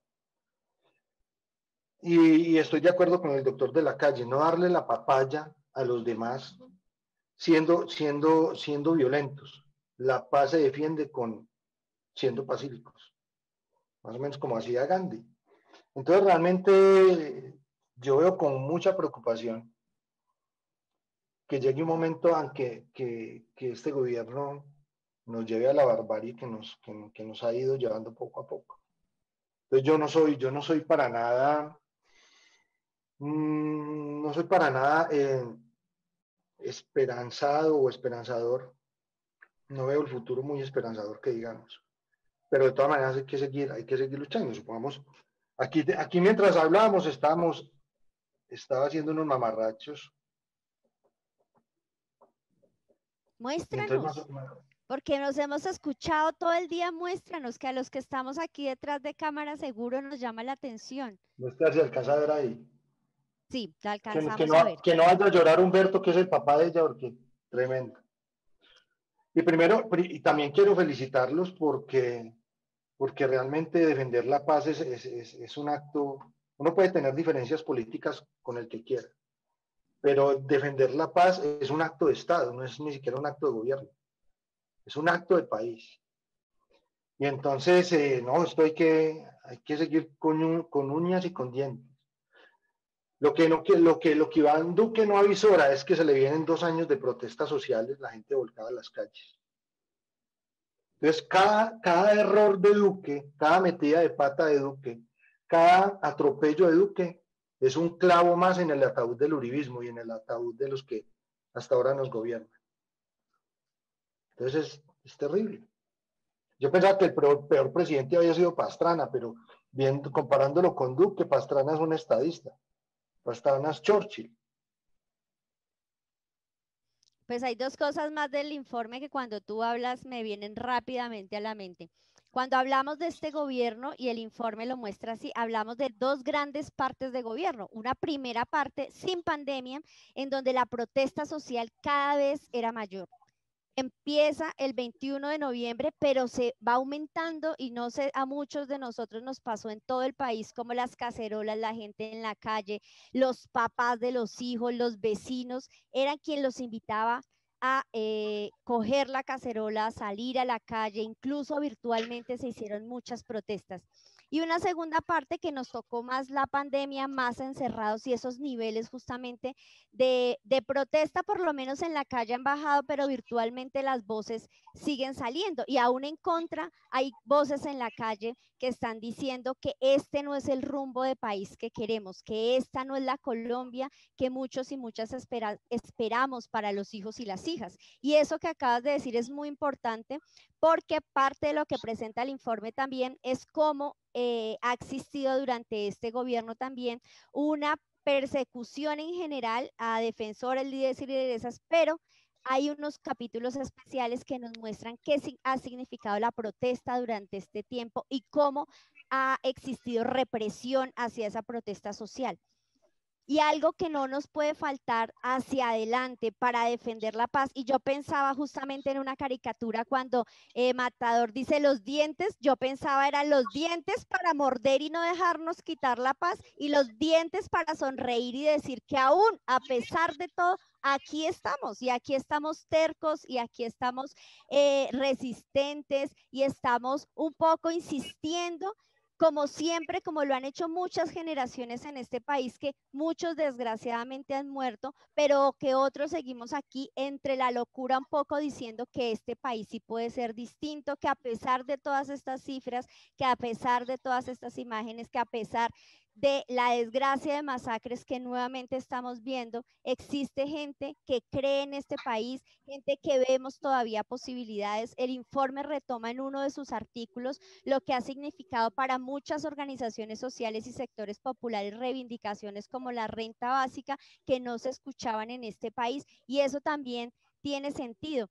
Y estoy de acuerdo con el doctor de la calle, no darle la papaya a los demás siendo violentos. La paz se defiende siendo pacíficos, más o menos como hacía Gandhi. Entonces realmente yo veo con mucha preocupación que llegue un momento en que este gobierno nos lleve a la barbarie que nos ha ido llevando poco a poco. Entonces yo no soy para nada esperanzado o esperanzador. No veo el futuro muy esperanzador que digamos. Pero de todas maneras hay que seguir luchando. Supongamos, aquí mientras hablábamos estaba haciendo unos mamarrachos. Muéstranos, porque nos hemos escuchado todo el día, muéstranos, que a los que estamos aquí detrás de cámara seguro nos llama la atención. No es que se alcanza a ver ahí. Sí, la alcanzamos a ver. Que no vaya a llorar Humberto, que es el papá de ella, porque tremendo. Y también quiero felicitarlos porque realmente defender la paz es un acto, uno puede tener diferencias políticas con el que quiera, pero defender la paz es un acto de Estado, no es ni siquiera un acto de gobierno, es un acto de país. Y entonces, esto hay que seguir con uñas y con dientes. Lo que Iván Duque no avisora es que se le vienen 2 años de protestas sociales, la gente volcada a las calles. Entonces, cada error de Duque, cada metida de pata de Duque, cada atropello de Duque es un clavo más en el ataúd del uribismo y en el ataúd de los que hasta ahora nos gobiernan. Entonces, es terrible. Yo pensaba que el peor presidente había sido Pastrana, pero comparándolo con Duque, Pastrana es un estadista. Pastrana es Churchill. Pues hay 2 cosas más del informe que cuando tú hablas me vienen rápidamente a la mente. Cuando hablamos de este gobierno, y el informe lo muestra así, hablamos de 2 grandes partes de gobierno. Una primera parte sin pandemia, en donde la protesta social cada vez era mayor. Empieza el 21 de noviembre, pero se va aumentando y no sé, a muchos de nosotros nos pasó en todo el país, como las cacerolas, la gente en la calle, los papás de los hijos, los vecinos, eran quien los invitaba a coger la cacerola, a salir a la calle, incluso virtualmente se hicieron muchas protestas. Y una segunda parte que nos tocó más la pandemia, más encerrados y esos niveles justamente de protesta, por lo menos en la calle han bajado, pero virtualmente las voces siguen saliendo y aún en contra hay voces en la calle que están diciendo que este no es el rumbo de país que queremos, que esta no es la Colombia que muchos y muchas esperamos para los hijos y las hijas. Y eso que acabas de decir es muy importante porque parte de lo que presenta el informe también es cómo ha existido durante este gobierno también una persecución en general a defensores, líderes y lideresas, pero hay unos capítulos especiales que nos muestran qué ha significado la protesta durante este tiempo y cómo ha existido represión hacia esa protesta social. Y algo que no nos puede faltar hacia adelante para defender la paz. Y yo pensaba justamente en una caricatura cuando Matador dice los dientes, yo pensaba eran los dientes para morder y no dejarnos quitar la paz y los dientes para sonreír y decir que aún a pesar de todo, aquí estamos y aquí estamos tercos y aquí estamos resistentes y estamos un poco insistiendo como siempre, como lo han hecho muchas generaciones en este país, que muchos desgraciadamente han muerto, pero que otros seguimos aquí entre la locura un poco diciendo que este país sí puede ser distinto, que a pesar de todas estas cifras, que a pesar de todas estas imágenes, que a pesar de la desgracia de masacres que nuevamente estamos viendo, existe gente que cree en este país, gente que vemos todavía posibilidades. El informe retoma en uno de sus artículos lo que ha significado para muchas organizaciones sociales y sectores populares reivindicaciones como la renta básica que no se escuchaban en este país, y eso también tiene sentido.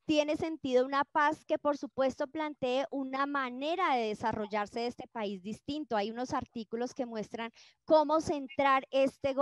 Tiene sentido una paz que por supuesto plantee una manera de desarrollarse de este país distinto. Hay unos artículos que muestran cómo centrar este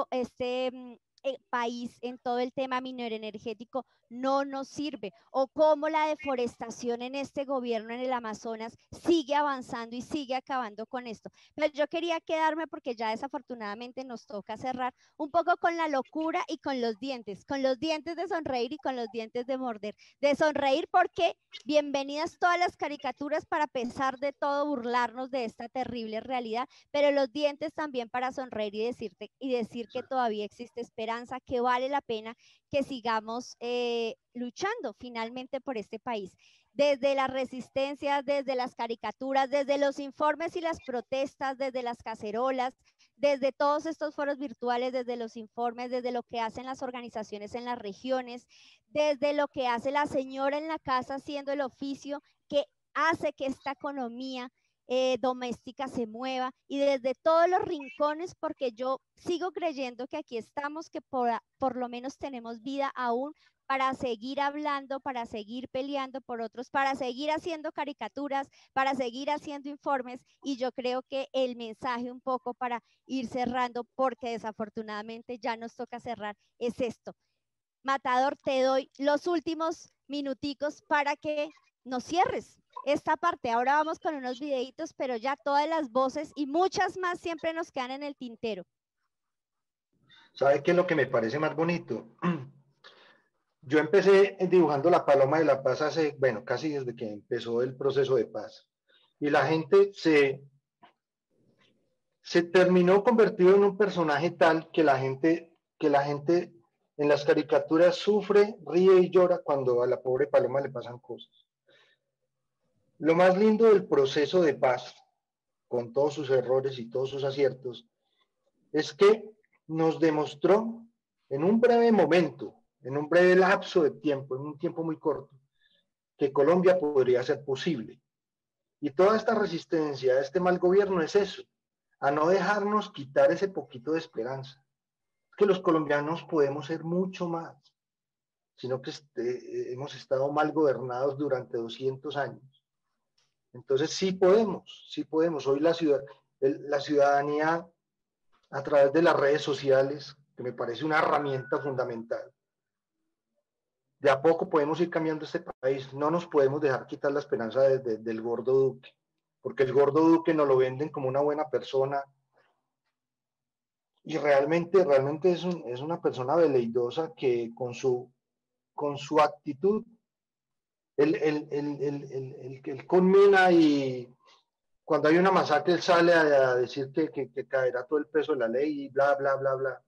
país en todo el tema minero energético no nos sirve, o cómo la deforestación en este gobierno en el Amazonas sigue avanzando y sigue acabando con esto. Pero yo quería quedarme, porque ya desafortunadamente nos toca cerrar, un poco con la locura y con los dientes de sonreír y con los dientes de morder. De sonreír porque bienvenidas todas las caricaturas para, a pesar de todo, burlarnos de esta terrible realidad, pero los dientes también para sonreír y decir que todavía existe esperanza, que vale la pena que sigamos luchando finalmente por este país. Desde las resistencias, desde las caricaturas, desde los informes y las protestas, desde las cacerolas, desde todos estos foros virtuales, desde los informes, desde lo que hacen las organizaciones en las regiones, desde lo que hace la señora en la casa haciendo el oficio que hace que esta economía doméstica se mueva, y desde todos los rincones, porque yo sigo creyendo que aquí estamos, que por lo menos tenemos vida aún para seguir hablando, para seguir peleando por otros, para seguir haciendo caricaturas, para seguir haciendo informes, y yo creo que el mensaje un poco para ir cerrando, porque desafortunadamente ya nos toca cerrar, es esto. Matador, te doy los últimos minuticos para que nos cierres esta parte. Ahora vamos con unos videitos, pero ya todas las voces y muchas más siempre nos quedan en el tintero. ¿Sabe qué es lo que me parece más bonito? Yo empecé dibujando la Paloma de la Paz hace, bueno, casi desde que empezó el proceso de paz. Y la gente se terminó convertido en un personaje tal que la gente en las caricaturas sufre, ríe y llora cuando a la pobre Paloma le pasan cosas. Lo más lindo del proceso de paz, con todos sus errores y todos sus aciertos, es que nos demostró en un breve momento, en un breve lapso de tiempo, en un tiempo muy corto, que Colombia podría ser posible. Y toda esta resistencia a este mal gobierno es eso, a no dejarnos quitar ese poquito de esperanza. Es que los colombianos podemos ser mucho más, sino que hemos estado mal gobernados durante 200 años. Entonces sí podemos. Hoy la ciudadanía, a través de las redes sociales, que me parece una herramienta fundamental, de a poco podemos ir cambiando este país. No nos podemos dejar quitar la esperanza del gordo Duque, porque el gordo Duque nos lo venden como una buena persona, y realmente es una persona veleidosa que con su actitud él culmina y cuando hay una masacre, él sale a decir que caerá todo el peso de la ley y bla, bla, bla, bla.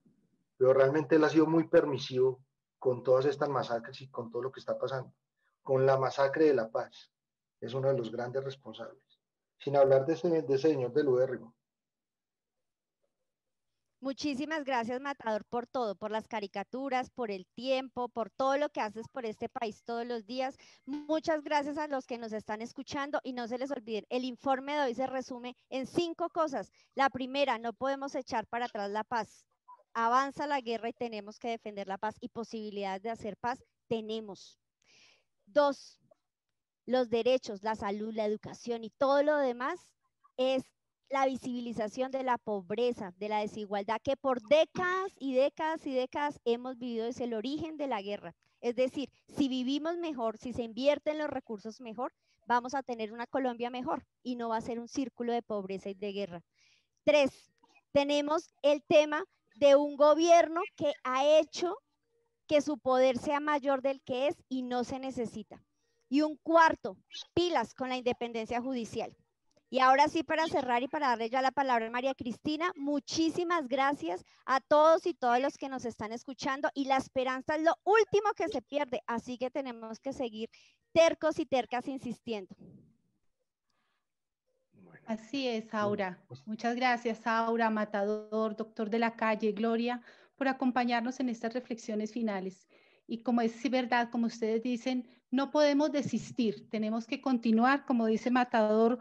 Pero realmente él ha sido muy permisivo con todas estas masacres y con todo lo que está pasando. Con la masacre de La Paz, es uno de los grandes responsables. Sin hablar de ese señor del UR. Muchísimas gracias, Matador, por todo, por las caricaturas, por el tiempo, por todo lo que haces por este país todos los días. Muchas gracias a los que nos están escuchando y no se les olviden, el informe de hoy se resume en 5 cosas. La primera, no podemos echar para atrás la paz. Avanza la guerra y tenemos que defender la paz y posibilidades de hacer paz tenemos. 2, los derechos, la salud, la educación y todo lo demás es la visibilización de la pobreza, de la desigualdad que por décadas y décadas y décadas hemos vivido desde el origen de la guerra. Es decir, si vivimos mejor, si se invierten los recursos mejor, vamos a tener una Colombia mejor y no va a ser un círculo de pobreza y de guerra. 3, tenemos el tema de un gobierno que ha hecho que su poder sea mayor del que es y no se necesita. Y un cuarto, pilas con la independencia judicial. Y ahora sí, para cerrar y para darle ya la palabra a María Cristina, muchísimas gracias a todos y todas los que nos están escuchando y la esperanza es lo último que se pierde, así que tenemos que seguir tercos y tercas insistiendo. Así es, Aura. Muchas gracias, Aura, Matador, doctor de la calle, Gloria, por acompañarnos en estas reflexiones finales. Y como es verdad, como ustedes dicen, no podemos desistir, tenemos que continuar, como dice Matador,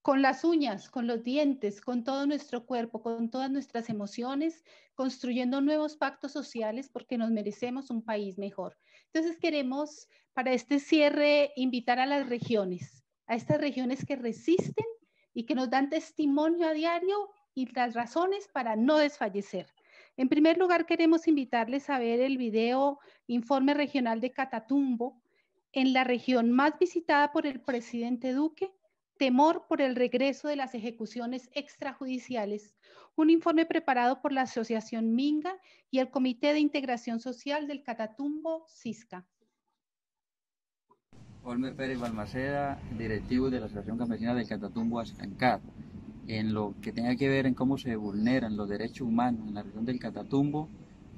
con las uñas, con los dientes, con todo nuestro cuerpo, con todas nuestras emociones, construyendo nuevos pactos sociales porque nos merecemos un país mejor. Entonces queremos, para este cierre, invitar a las regiones, a estas regiones que resisten y que nos dan testimonio a diario y las razones para no desfallecer. En primer lugar, queremos invitarles a ver el video Informe Regional de Catatumbo, en la región más visitada por el presidente Duque, temor por el regreso de las ejecuciones extrajudiciales, un informe preparado por la Asociación Minga y el Comité de Integración Social del Catatumbo, CISCA. Olmer Pérez Balmaceda, directivo de la Asociación Campesina del Catatumbo, Ascancad. En lo que tenga que ver en cómo se vulneran los derechos humanos en la región del Catatumbo,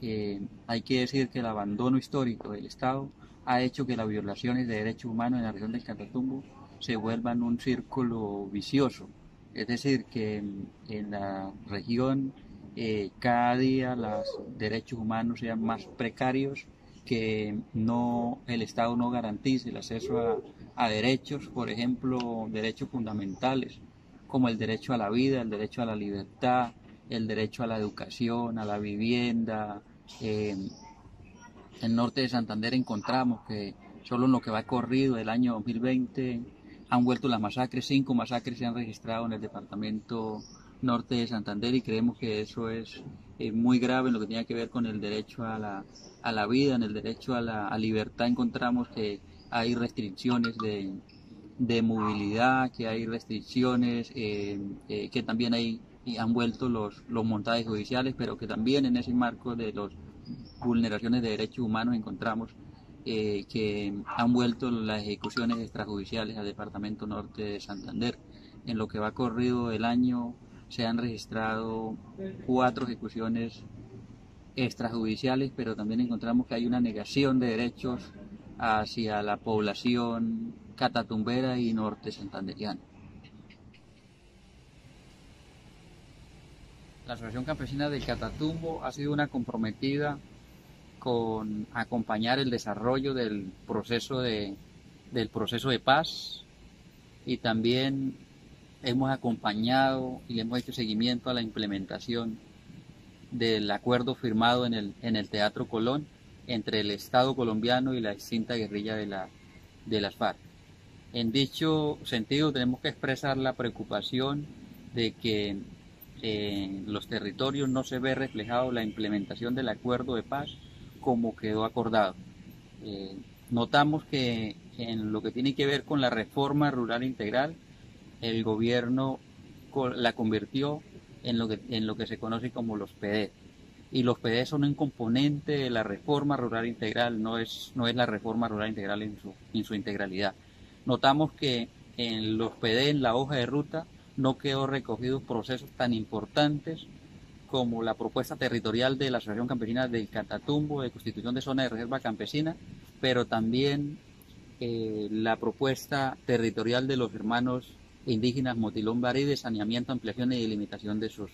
hay que decir que el abandono histórico del Estado ha hecho que las violaciones de derechos humanos en la región del Catatumbo se vuelvan un círculo vicioso. Es decir, que en la región cada día los derechos humanos sean más precarios, que el Estado no garantice el acceso a derechos, por ejemplo, derechos fundamentales, como el derecho a la vida, el derecho a la libertad, el derecho a la educación, a la vivienda. En el norte de Santander encontramos que solo en lo que va corrido del año 2020 han vuelto las masacres, 5 masacres se han registrado en el departamento norte de Santander y creemos que eso es muy grave en lo que tiene que ver con el derecho a la vida, en el derecho a la libertad encontramos que hay restricciones de movilidad, que hay restricciones, que también han vuelto los montajes judiciales, pero que también en ese marco de las vulneraciones de derechos humanos encontramos que han vuelto las ejecuciones extrajudiciales al departamento norte de Santander. En lo que va corrido el año se han registrado 4 ejecuciones extrajudiciales, pero también encontramos que hay una negación de derechos hacia la población catatumbera y norte santanderiana. La Asociación Campesina del Catatumbo ha sido una comprometida con acompañar el desarrollo del proceso de paz y también hemos acompañado y le hemos hecho seguimiento a la implementación del acuerdo firmado en el Teatro Colón entre el Estado colombiano y la extinta guerrilla de las FARC. En dicho sentido tenemos que expresar la preocupación de que en los territorios no se ve reflejado la implementación del acuerdo de paz como quedó acordado. Notamos que en lo que tiene que ver con la reforma rural integral, el gobierno la convirtió en lo que se conoce como los PD. Y los PD son un componente de la reforma rural integral, no es la reforma rural integral en su integralidad. Notamos que en los PD, en la hoja de ruta, no quedó recogidos procesos tan importantes como la propuesta territorial de la Asociación Campesina del Catatumbo de constitución de zona de reserva campesina, pero también la propuesta territorial de los hermanos indígenas Motilón Barí de saneamiento, ampliación y delimitación de sus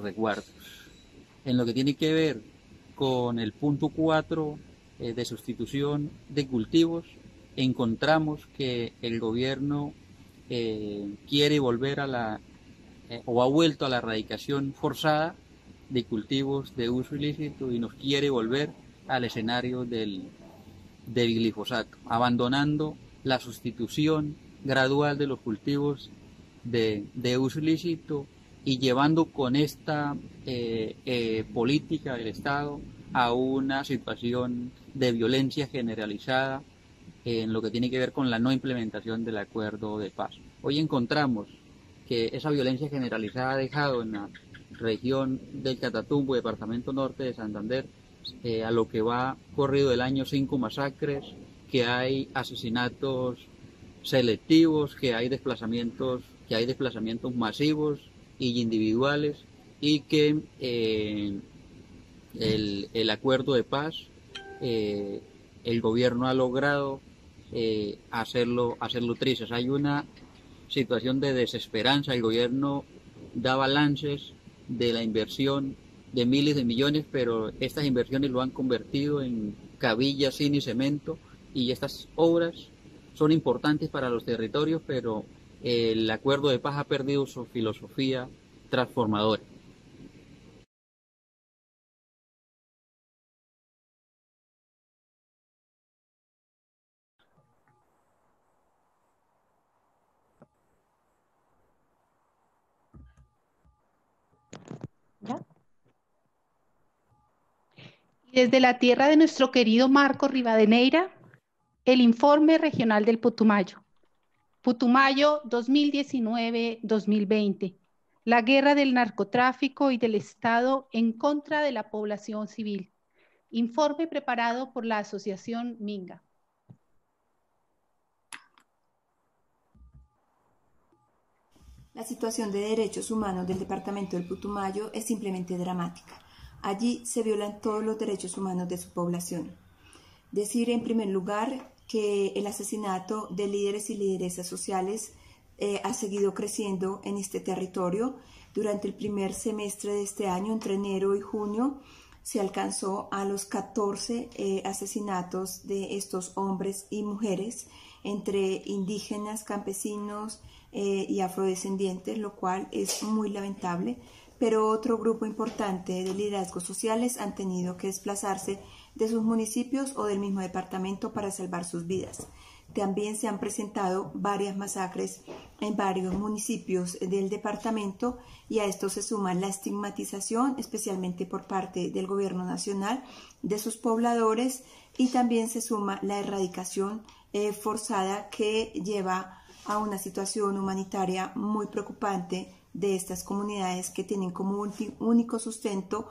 resguardos. En lo que tiene que ver con el punto 4 de sustitución de cultivos, encontramos que el gobierno quiere volver o ha vuelto a la erradicación forzada de cultivos de uso ilícito y nos quiere volver al escenario del glifosato, abandonando la sustitución gradual de los cultivos de uso ilícito y llevando con esta política del Estado a una situación de violencia generalizada en lo que tiene que ver con la no implementación del acuerdo de paz. Hoy encontramos que esa violencia generalizada ha dejado en la región del Catatumbo, departamento norte de Santander, a lo que va corrido del año 5 masacres, que hay asesinatos selectivos, que hay desplazamientos masivos y individuales, y que el acuerdo de paz el gobierno ha logrado hacerlo trizas. Hay una situación de desesperanza. El gobierno da balances de la inversión de miles de millones, pero estas inversiones lo han convertido en cabillas, zinc y cemento, y estas obras son importantes para los territorios, pero el acuerdo de paz ha perdido su filosofía transformadora. Desde la tierra de nuestro querido Marco Rivadeneira, el informe regional del Putumayo. Putumayo 2019-2020. La guerra del narcotráfico y del Estado en contra de la población civil. Informe preparado por la Asociación Minga. La situación de derechos humanos del departamento del Putumayo es simplemente dramática. Allí se violan todos los derechos humanos de su población. Decir en primer lugar que el asesinato de líderes y lideresas sociales ha seguido creciendo en este territorio. Durante el primer semestre de este año, entre enero y junio, se alcanzó a los 14 asesinatos de estos hombres y mujeres entre indígenas, campesinos y afrodescendientes, lo cual es muy lamentable. Pero otro grupo importante de liderazgos sociales han tenido que desplazarse de sus municipios o del mismo departamento para salvar sus vidas. También se han presentado varias masacres en varios municipios del departamento, y a esto se suma la estigmatización, especialmente por parte del gobierno nacional, de sus pobladores, y también se suma la erradicación forzada que lleva a una situación humanitaria muy preocupante de estas comunidades que tienen como único sustento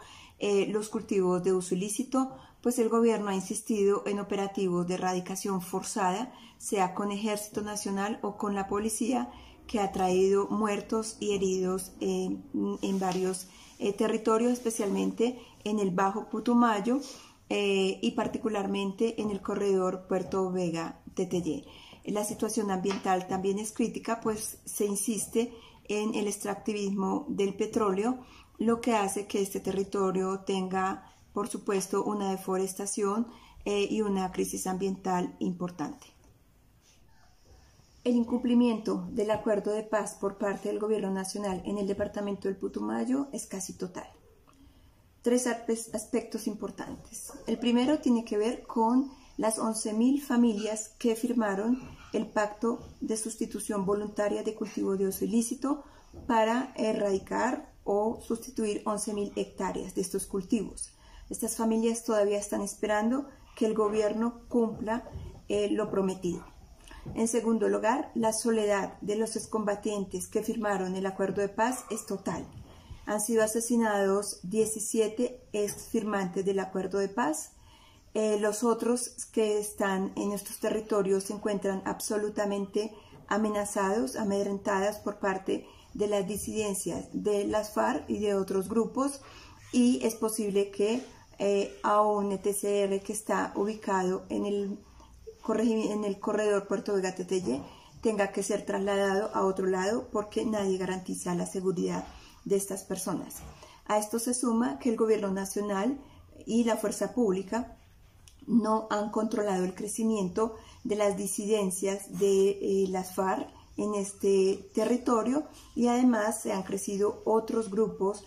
los cultivos de uso ilícito, pues el gobierno ha insistido en operativos de erradicación forzada, sea con Ejército Nacional o con la policía, que ha traído muertos y heridos en varios territorios, especialmente en el Bajo Putumayo y particularmente en el corredor Puerto Vega-Teteyé. La situación ambiental también es crítica, pues se insiste en el extractivismo del petróleo, lo que hace que este territorio tenga, por supuesto, una deforestación y una crisis ambiental importante. El incumplimiento del acuerdo de paz por parte del gobierno nacional en el departamento del Putumayo es casi total. Tres aspectos importantes. El primero tiene que ver con las 11.000 familias que firmaron el pacto de sustitución voluntaria de cultivo de uso ilícito para erradicar o sustituir 11.000 hectáreas de estos cultivos. Estas familias todavía están esperando que el gobierno cumpla lo prometido. En segundo lugar, la soledad de los excombatientes que firmaron el acuerdo de paz es total. Han sido asesinados 17 exfirmantes del acuerdo de paz. Los otros que están en estos territorios se encuentran absolutamente amenazados, amedrentadas por parte de las disidencias de las FARC y de otros grupos, y es posible que a un ETCR que está ubicado en el corredor Puerto Vega-Teteye tenga que ser trasladado a otro lado porque nadie garantiza la seguridad de estas personas. A esto se suma que el gobierno nacional y la fuerza pública no han controlado el crecimiento de las disidencias de las FARC en este territorio, y además se han crecido otros grupos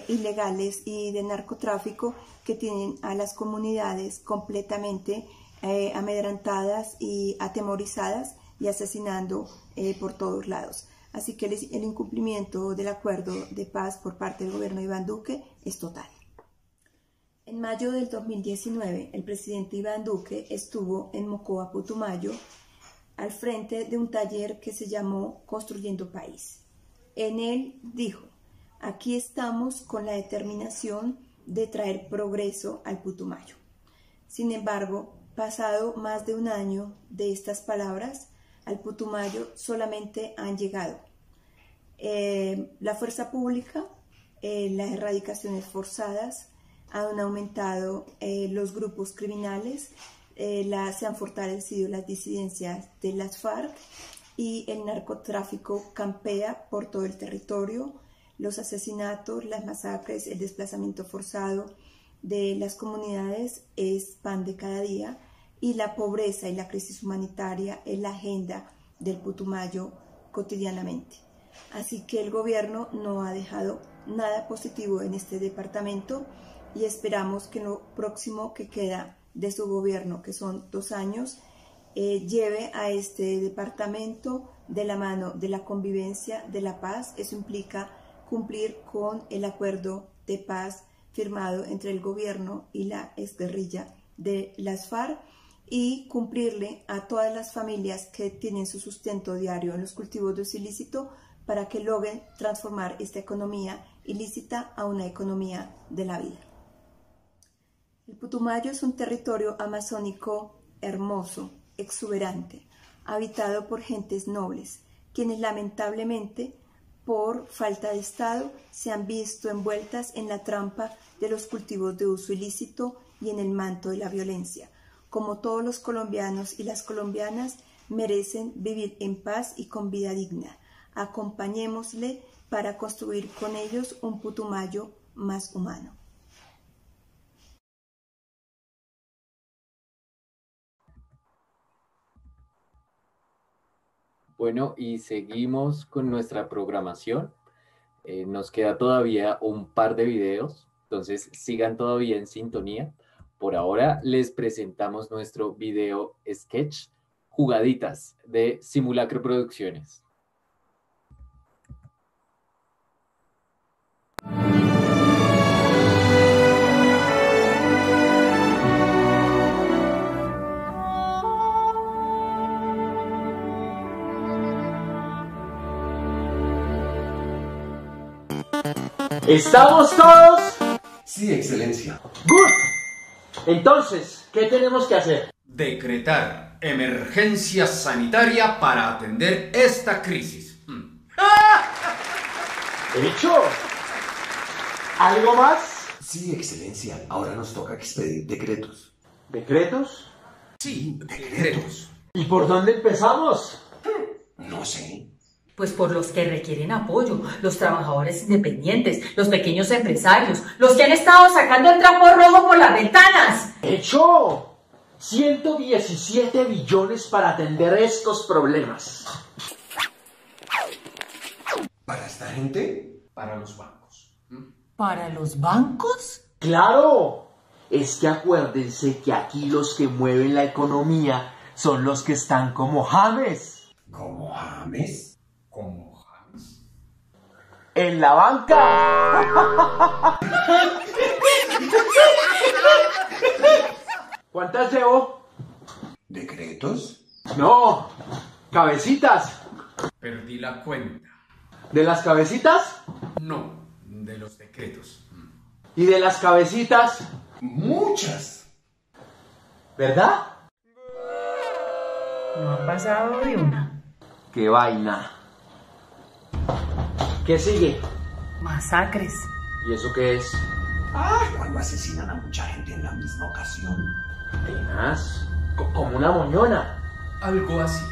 ilegales y de narcotráfico que tienen a las comunidades completamente amedrentadas y atemorizadas y asesinando por todos lados. Así que el incumplimiento del acuerdo de paz por parte del gobierno de Iván Duque es total. En mayo del 2019, el presidente Iván Duque estuvo en Mocoa, Putumayo, al frente de un taller que se llamó Construyendo País. En él dijo: aquí estamos con la determinación de traer progreso al Putumayo. Sin embargo, pasado más de un año de estas palabras, al Putumayo solamente han llegado la fuerza pública, las erradicaciones forzadas, han aumentado los grupos criminales, se han fortalecido las disidencias de las FARC y el narcotráfico campea por todo el territorio. Los asesinatos, las masacres, el desplazamiento forzado de las comunidades es pan de cada día, y la pobreza y la crisis humanitaria es la agenda del Putumayo cotidianamente. Así que el gobierno no ha dejado nada positivo en este departamento, y esperamos que lo próximo que queda de su gobierno, que son 2 años, lleve a este departamento de la mano de la convivencia, de la paz. Eso implica cumplir con el acuerdo de paz firmado entre el gobierno y la exguerrilla de las FARC, y cumplirle a todas las familias que tienen su sustento diario en los cultivos de uso ilícito para que logren transformar esta economía ilícita a una economía de la vida. El Putumayo es un territorio amazónico hermoso, exuberante, habitado por gentes nobles, quienes lamentablemente, por falta de Estado, se han visto envueltas en la trampa de los cultivos de uso ilícito y en el manto de la violencia. Como todos los colombianos y las colombianas, merecen vivir en paz y con vida digna. Acompañémosle para construir con ellos un Putumayo más humano. Bueno, y seguimos con nuestra programación. Nos queda todavía un par de videos, entonces sigan todavía en sintonía. Por ahora les presentamos nuestro video sketch, Jugaditas, de Simulacro Producciones. ¿Estamos todos? Sí, excelencia. Good. Entonces, ¿qué tenemos que hacer? Decretar emergencia sanitaria para atender esta crisis. ¡Hecho! ¿Algo más? Sí, excelencia. Ahora nos toca expedir decretos. ¿Decretos? Sí, decretos. ¿Y por dónde empezamos? No sé. Pues por los que requieren apoyo, los trabajadores independientes, los pequeños empresarios, los que han estado sacando el trapo rojo por las ventanas. ¡Hecho! 117 billones para atender estos problemas. ¿Para esta gente? Para los bancos. ¿Para los bancos? ¡Claro! Es que acuérdense que aquí los que mueven la economía son los que están como James. ¿Como James? ¿Como James? ¡En la banca! ¿Cuántas llevo? ¿Decretos? No, cabecitas. Perdí la cuenta. ¿De las cabecitas? No, de los decretos. ¿Y de las cabecitas? Muchas. ¿Verdad? No ha pasado de una. ¡Qué vaina! ¿Qué sigue? Masacres. ¿Y eso qué es? Cuando asesinan a mucha gente en la misma ocasión. Tenaz. Como una moñona. Algo así.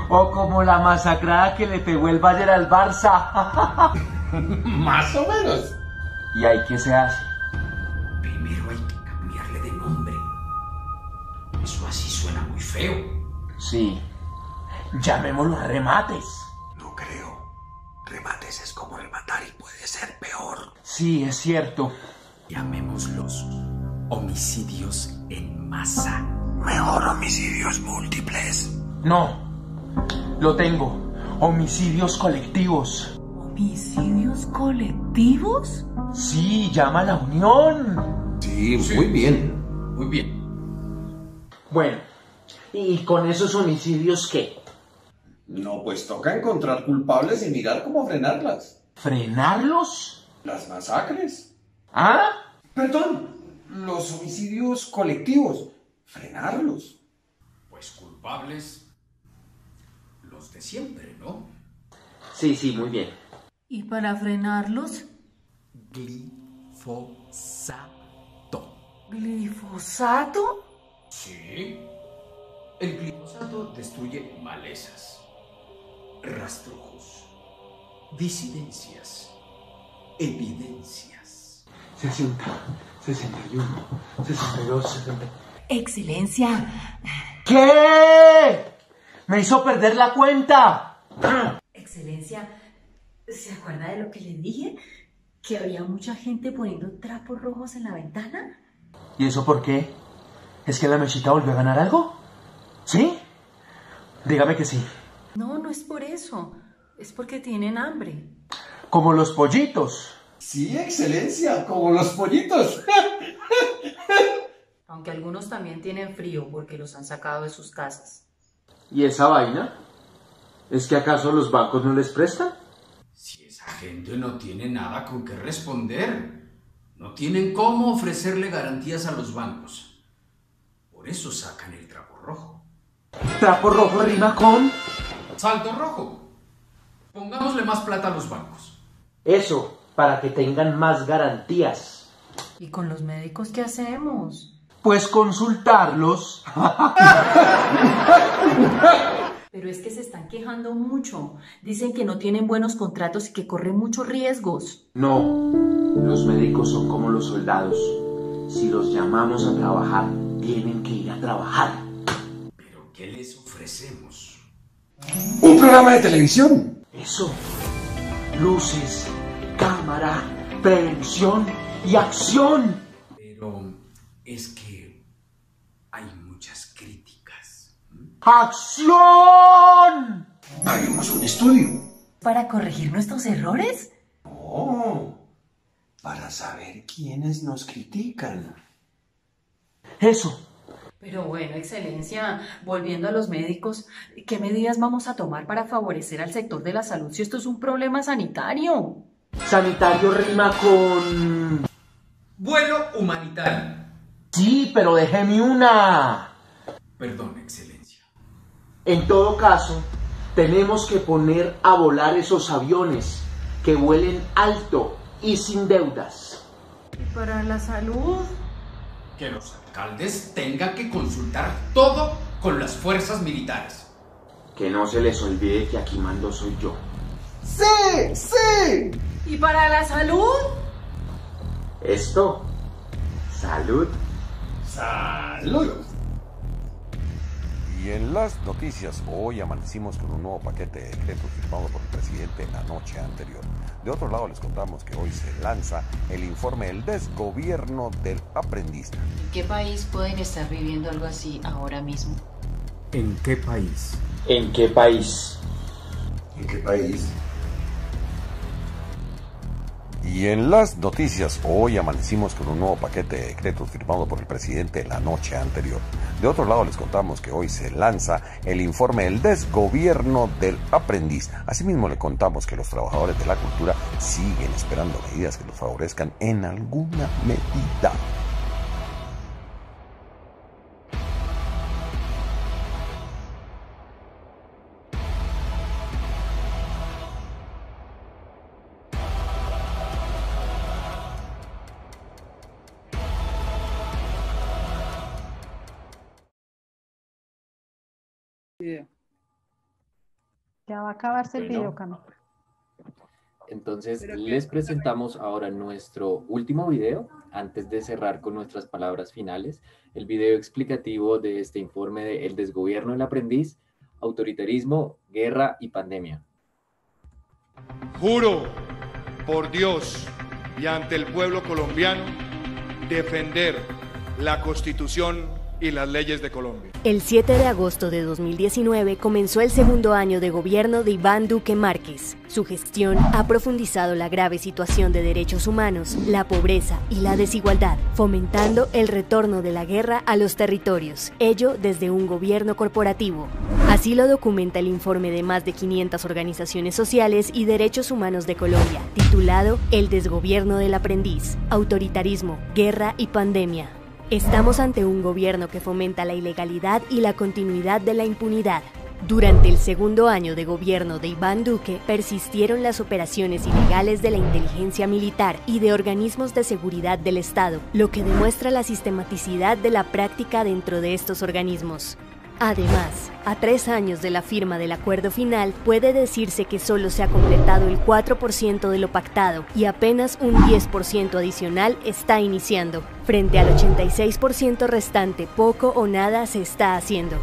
O como la masacrada que le pegó el Bayern al Barça. Más o menos. ¿Y ahí qué se hace? Primero hay que cambiarle de nombre. Eso así suena muy feo. Sí. Llamémoslo remates. No creo. Remates es como rematar y puede ser peor. Sí, es cierto. Llamémoslos homicidios en masa. Mejor homicidios múltiples. No. Lo tengo. Homicidios colectivos. ¿Homicidios colectivos? Sí, llama a la unión. Sí, muy bien. Muy bien. Bueno, ¿y con esos homicidios qué? No, pues toca encontrar culpables y mirar cómo frenarlas. ¿Frenarlos? Las masacres. ¿Ah? Perdón, los homicidios colectivos. Frenarlos. Pues culpables, los de siempre, ¿no? Sí, muy bien. ¿Y para frenarlos? Glifosato. ¿Glifosato? Sí. El glifosato destruye malezas, rastrojos, disidencias, evidencias. 60, 61, 62, 60. Excelencia. ¿Qué? Me hizo perder la cuenta. Excelencia, ¿se acuerda de lo que le dije? ¿Que había mucha gente poniendo trapos rojos en la ventana? ¿Y eso por qué? ¿Es que la mechita volvió a ganar algo? ¿Sí? Dígame que sí. No, no es por eso. Es porque tienen hambre. Como los pollitos. Sí, excelencia, como los pollitos. Aunque algunos también tienen frío porque los han sacado de sus casas. ¿Y esa vaina? ¿Es que acaso los bancos no les prestan? Si esa gente no tiene nada con qué responder, no tienen cómo ofrecerle garantías a los bancos. Por eso sacan el trapo rojo. ¿Trapo rojo rima con? Saldo rojo. Pongámosle más plata a los bancos. Eso, para que tengan más garantías. ¿Y con los médicos qué hacemos? Pues consultarlos. Pero es que se están quejando mucho. Dicen que no tienen buenos contratos y que corren muchos riesgos. No, los médicos son como los soldados. Si los llamamos a trabajar, tienen que ir a trabajar. ¿Pero qué les ofrecemos? ¡Un programa de televisión! Eso. Luces, cámara, prevención y acción. Pero es que hay muchas críticas. ¡Acción! Hagamos un estudio. ¿Para corregir nuestros errores? No, para saber quiénes nos critican. Eso. Pero bueno, excelencia, volviendo a los médicos, ¿qué medidas vamos a tomar para favorecer al sector de la salud si esto es un problema sanitario? Sanitario rima con... Vuelo humanitario. Sí, pero déjeme una. Perdón, excelencia. En todo caso, tenemos que poner a volar esos aviones que vuelen alto y sin deudas. ¿Y para la salud? Que los alcaldes tengan que consultar todo con las fuerzas militares. Que no se les olvide que aquí mando soy yo. ¡Sí! ¡Sí! ¿Y para la salud? Esto. Salud. ¡Salud! Y en las noticias, hoy amanecimos con un nuevo paquete de decretos firmado por el presidente la noche anterior. De otro lado, les contamos que hoy se lanza el informe del desgobierno del aprendiz. ¿En qué país pueden estar viviendo algo así ahora mismo? ¿En qué país? ¿En qué país? ¿En qué país? Y en las noticias, hoy amanecimos con un nuevo paquete de decretos firmado por el presidente la noche anterior. De otro lado, les contamos que hoy se lanza el informe del desgobierno del aprendiz. Asimismo, le contamos que los trabajadores de la cultura siguen esperando medidas que los favorezcan en alguna medida. video. Ya va a acabarse el video, Camilo. Entonces, les presentamos ahora nuestro último video, antes de cerrar con nuestras palabras finales, el video explicativo de este informe de El desgobierno del aprendiz, autoritarismo, guerra y pandemia. Juro por Dios y ante el pueblo colombiano defender la Constitución y las leyes de Colombia. El 7 de agosto de 2019 comenzó el segundo año de gobierno de Iván Duque Márquez. Su gestión ha profundizado la grave situación de derechos humanos, la pobreza y la desigualdad, fomentando el retorno de la guerra a los territorios, ello desde un gobierno corporativo. Así lo documenta el informe de más de 500 organizaciones sociales y derechos humanos de Colombia, titulado El desgobierno del aprendiz, autoritarismo, guerra y pandemia. Estamos ante un gobierno que fomenta la ilegalidad y la continuidad de la impunidad. Durante el segundo año de gobierno de Iván Duque, persistieron las operaciones ilegales de la inteligencia militar y de organismos de seguridad del Estado, lo que demuestra la sistematicidad de la práctica dentro de estos organismos. Además, a 3 años de la firma del acuerdo final, puede decirse que solo se ha completado el 4% de lo pactado y apenas un 10% adicional está iniciando. Frente al 86% restante, poco o nada se está haciendo.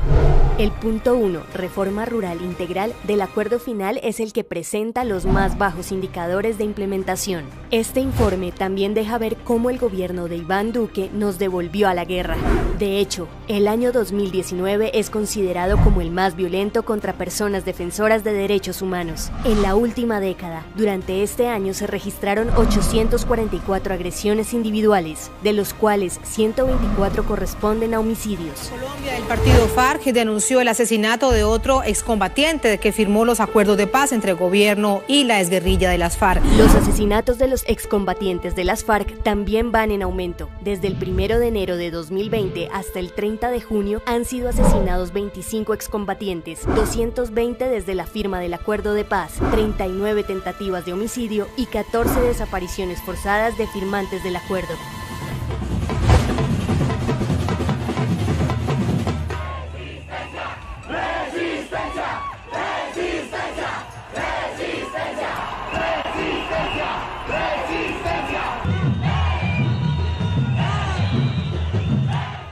El punto 1, reforma rural integral del acuerdo final, es el que presenta los más bajos indicadores de implementación. Este informe también deja ver cómo el gobierno de Iván Duque nos devolvió a la guerra. De hecho, el año 2019 es considerado como el más violento contra personas defensoras de derechos humanos. En la última década, durante este año se registraron 844 agresiones individuales, de los cuales 124 corresponden a homicidios. Colombia, el partido FARC denunció el asesinato de otro excombatiente que firmó los acuerdos de paz entre el gobierno y la exguerrilla de las FARC. Los asesinatos de los excombatientes de las FARC también van en aumento. Desde el 1 de enero de 2020 hasta el 30 de junio han sido asesinados 25 excombatientes, 220 desde la firma del acuerdo de paz, 39 tentativas de homicidio y 14 desapariciones forzadas de firmantes del acuerdo.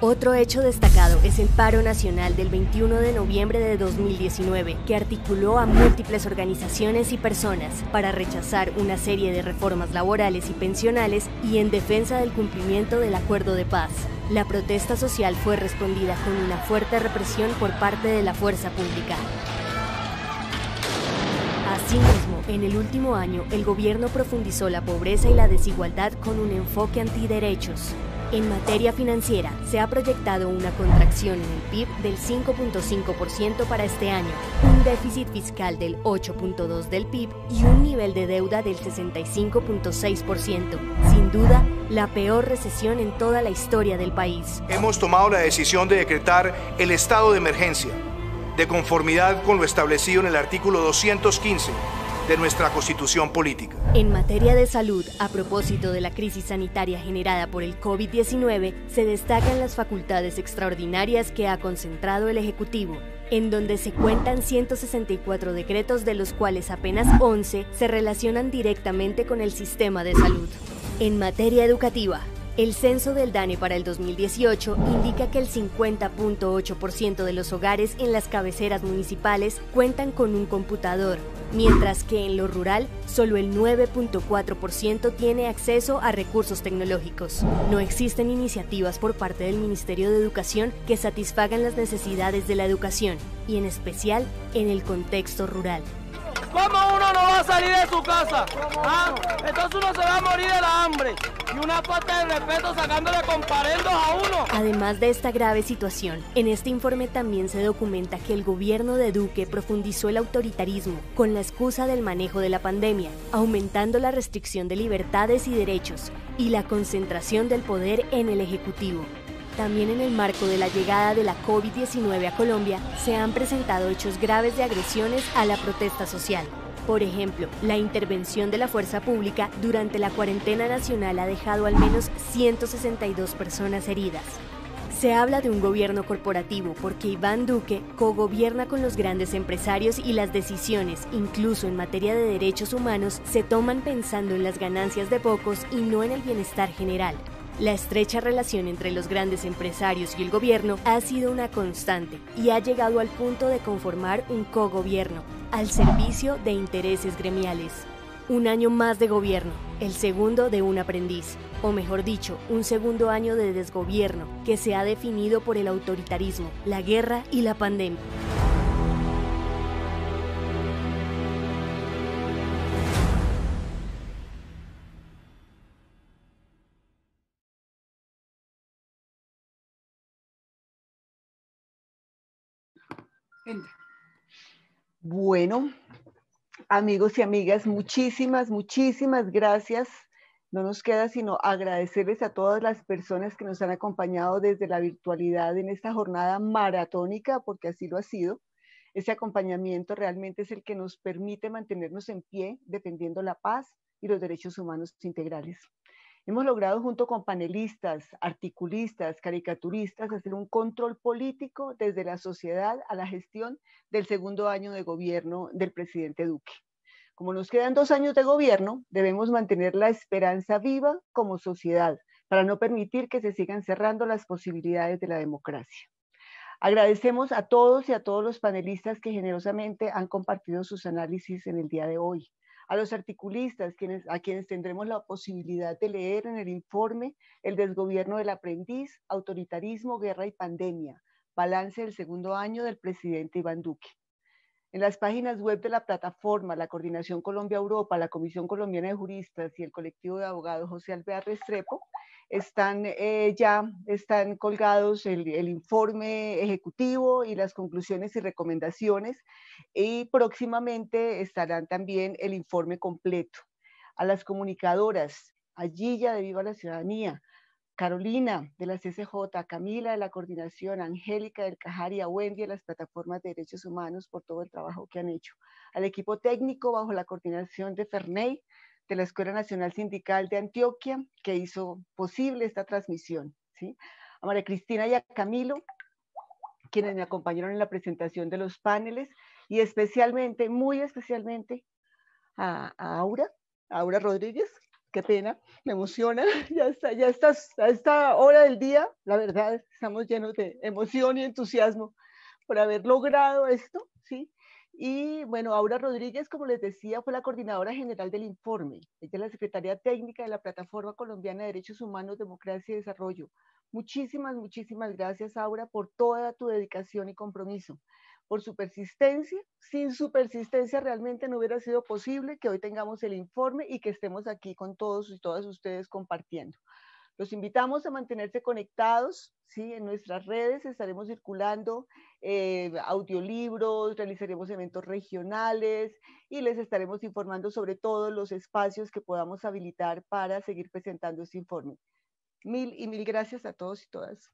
Otro hecho destacado es el paro nacional del 21 de noviembre de 2019, que articuló a múltiples organizaciones y personas para rechazar una serie de reformas laborales y pensionales y en defensa del cumplimiento del acuerdo de paz. La protesta social fue respondida con una fuerte represión por parte de la fuerza pública. Asimismo, en el último año, el gobierno profundizó la pobreza y la desigualdad con un enfoque antiderechos. En materia financiera, se ha proyectado una contracción en el PIB del 5.5% para este año, un déficit fiscal del 8.2% del PIB y un nivel de deuda del 65.6%. Sin duda, la peor recesión en toda la historia del país. Hemos tomado la decisión de decretar el estado de emergencia, de conformidad con lo establecido en el artículo 215 de nuestra Constitución Política. En materia de salud, a propósito de la crisis sanitaria generada por el COVID-19, se destacan las facultades extraordinarias que ha concentrado el Ejecutivo, en donde se cuentan 164 decretos, de los cuales apenas 11 se relacionan directamente con el sistema de salud. En materia educativa, el censo del DANE para el 2018 indica que el 50.8% de los hogares en las cabeceras municipales cuentan con un computador, mientras que en lo rural solo el 9.4% tiene acceso a recursos tecnológicos. No existen iniciativas por parte del Ministerio de Educación que satisfagan las necesidades de la educación, y en especial en el contexto rural. ¿Cómo uno no va a salir de su casa? ¿Ah? Entonces uno se va a morir de la hambre. Y una falta de respeto sacándole comparendos a uno. Además de esta grave situación, en este informe también se documenta que el gobierno de Duque profundizó el autoritarismo con la excusa del manejo de la pandemia, aumentando la restricción de libertades y derechos y la concentración del poder en el Ejecutivo. También en el marco de la llegada de la COVID-19 a Colombia, se han presentado hechos graves de agresiones a la protesta social. Por ejemplo, la intervención de la fuerza pública durante la cuarentena nacional ha dejado al menos 162 personas heridas. Se habla de un gobierno corporativo porque Iván Duque cogobierna con los grandes empresarios y las decisiones, incluso en materia de derechos humanos, se toman pensando en las ganancias de pocos y no en el bienestar general. La estrecha relación entre los grandes empresarios y el gobierno ha sido una constante y ha llegado al punto de conformar un cogobierno, al servicio de intereses gremiales. Un año más de gobierno, el segundo de un aprendiz, o mejor dicho, un segundo año de desgobierno que se ha definido por el autoritarismo, la guerra y la pandemia. Bueno, amigos y amigas, muchísimas gracias. No nos queda sino agradecerles a todas las personas que nos han acompañado desde la virtualidad en esta jornada maratónica, porque así lo ha sido. Ese acompañamiento realmente es el que nos permite mantenernos en pie, defendiendo la paz y los derechos humanos integrales. Hemos logrado junto con panelistas, articulistas, caricaturistas, hacer un control político desde la sociedad a la gestión del segundo año de gobierno del presidente Duque. Como nos quedan 2 años de gobierno, debemos mantener la esperanza viva como sociedad para no permitir que se sigan cerrando las posibilidades de la democracia. Agradecemos a todos y a todos los panelistas que generosamente han compartido sus análisis en el día de hoy. A los articulistas, a quienes tendremos la posibilidad de leer en el informe El desgobierno del aprendiz, autoritarismo, guerra y pandemia, balance del segundo año del presidente Iván Duque. En las páginas web de la plataforma, la Coordinación Colombia-Europa, la Comisión Colombiana de Juristas y el colectivo de abogados José Alvear Restrepo, están colgados el informe ejecutivo y las conclusiones y recomendaciones, y próximamente estarán también el informe completo. A las comunicadoras, a Gilla de Viva la Ciudadanía, Carolina de la CCJ, Camila de la Coordinación, Angélica del Cajar y a Wendy de las plataformas de derechos humanos por todo el trabajo que han hecho. Al equipo técnico bajo la coordinación de Ferney, de la Escuela Nacional Sindical de Antioquia, que hizo posible esta transmisión, ¿sí? A María Cristina y a Camilo, quienes me acompañaron en la presentación de los paneles, y especialmente, muy especialmente, a Aura Rodríguez. Qué pena, me emociona, a esta hora del día, la verdad, estamos llenos de emoción y entusiasmo por haber logrado esto, ¿sí? Y bueno, Aura Rodríguez, como les decía, fue la coordinadora general del informe. Ella es la secretaria técnica de la Plataforma Colombiana de Derechos Humanos, Democracia y Desarrollo. Muchísimas gracias, Aura, por toda tu dedicación y compromiso, por su persistencia. Sin su persistencia realmente no hubiera sido posible que hoy tengamos el informe y que estemos aquí con todos y todas ustedes compartiendo. Los invitamos a mantenerse conectados, ¿sí? En nuestras redes estaremos circulando audiolibros, realizaremos eventos regionales y les estaremos informando sobre todos los espacios que podamos habilitar para seguir presentando este informe. Mil gracias a todos y todas.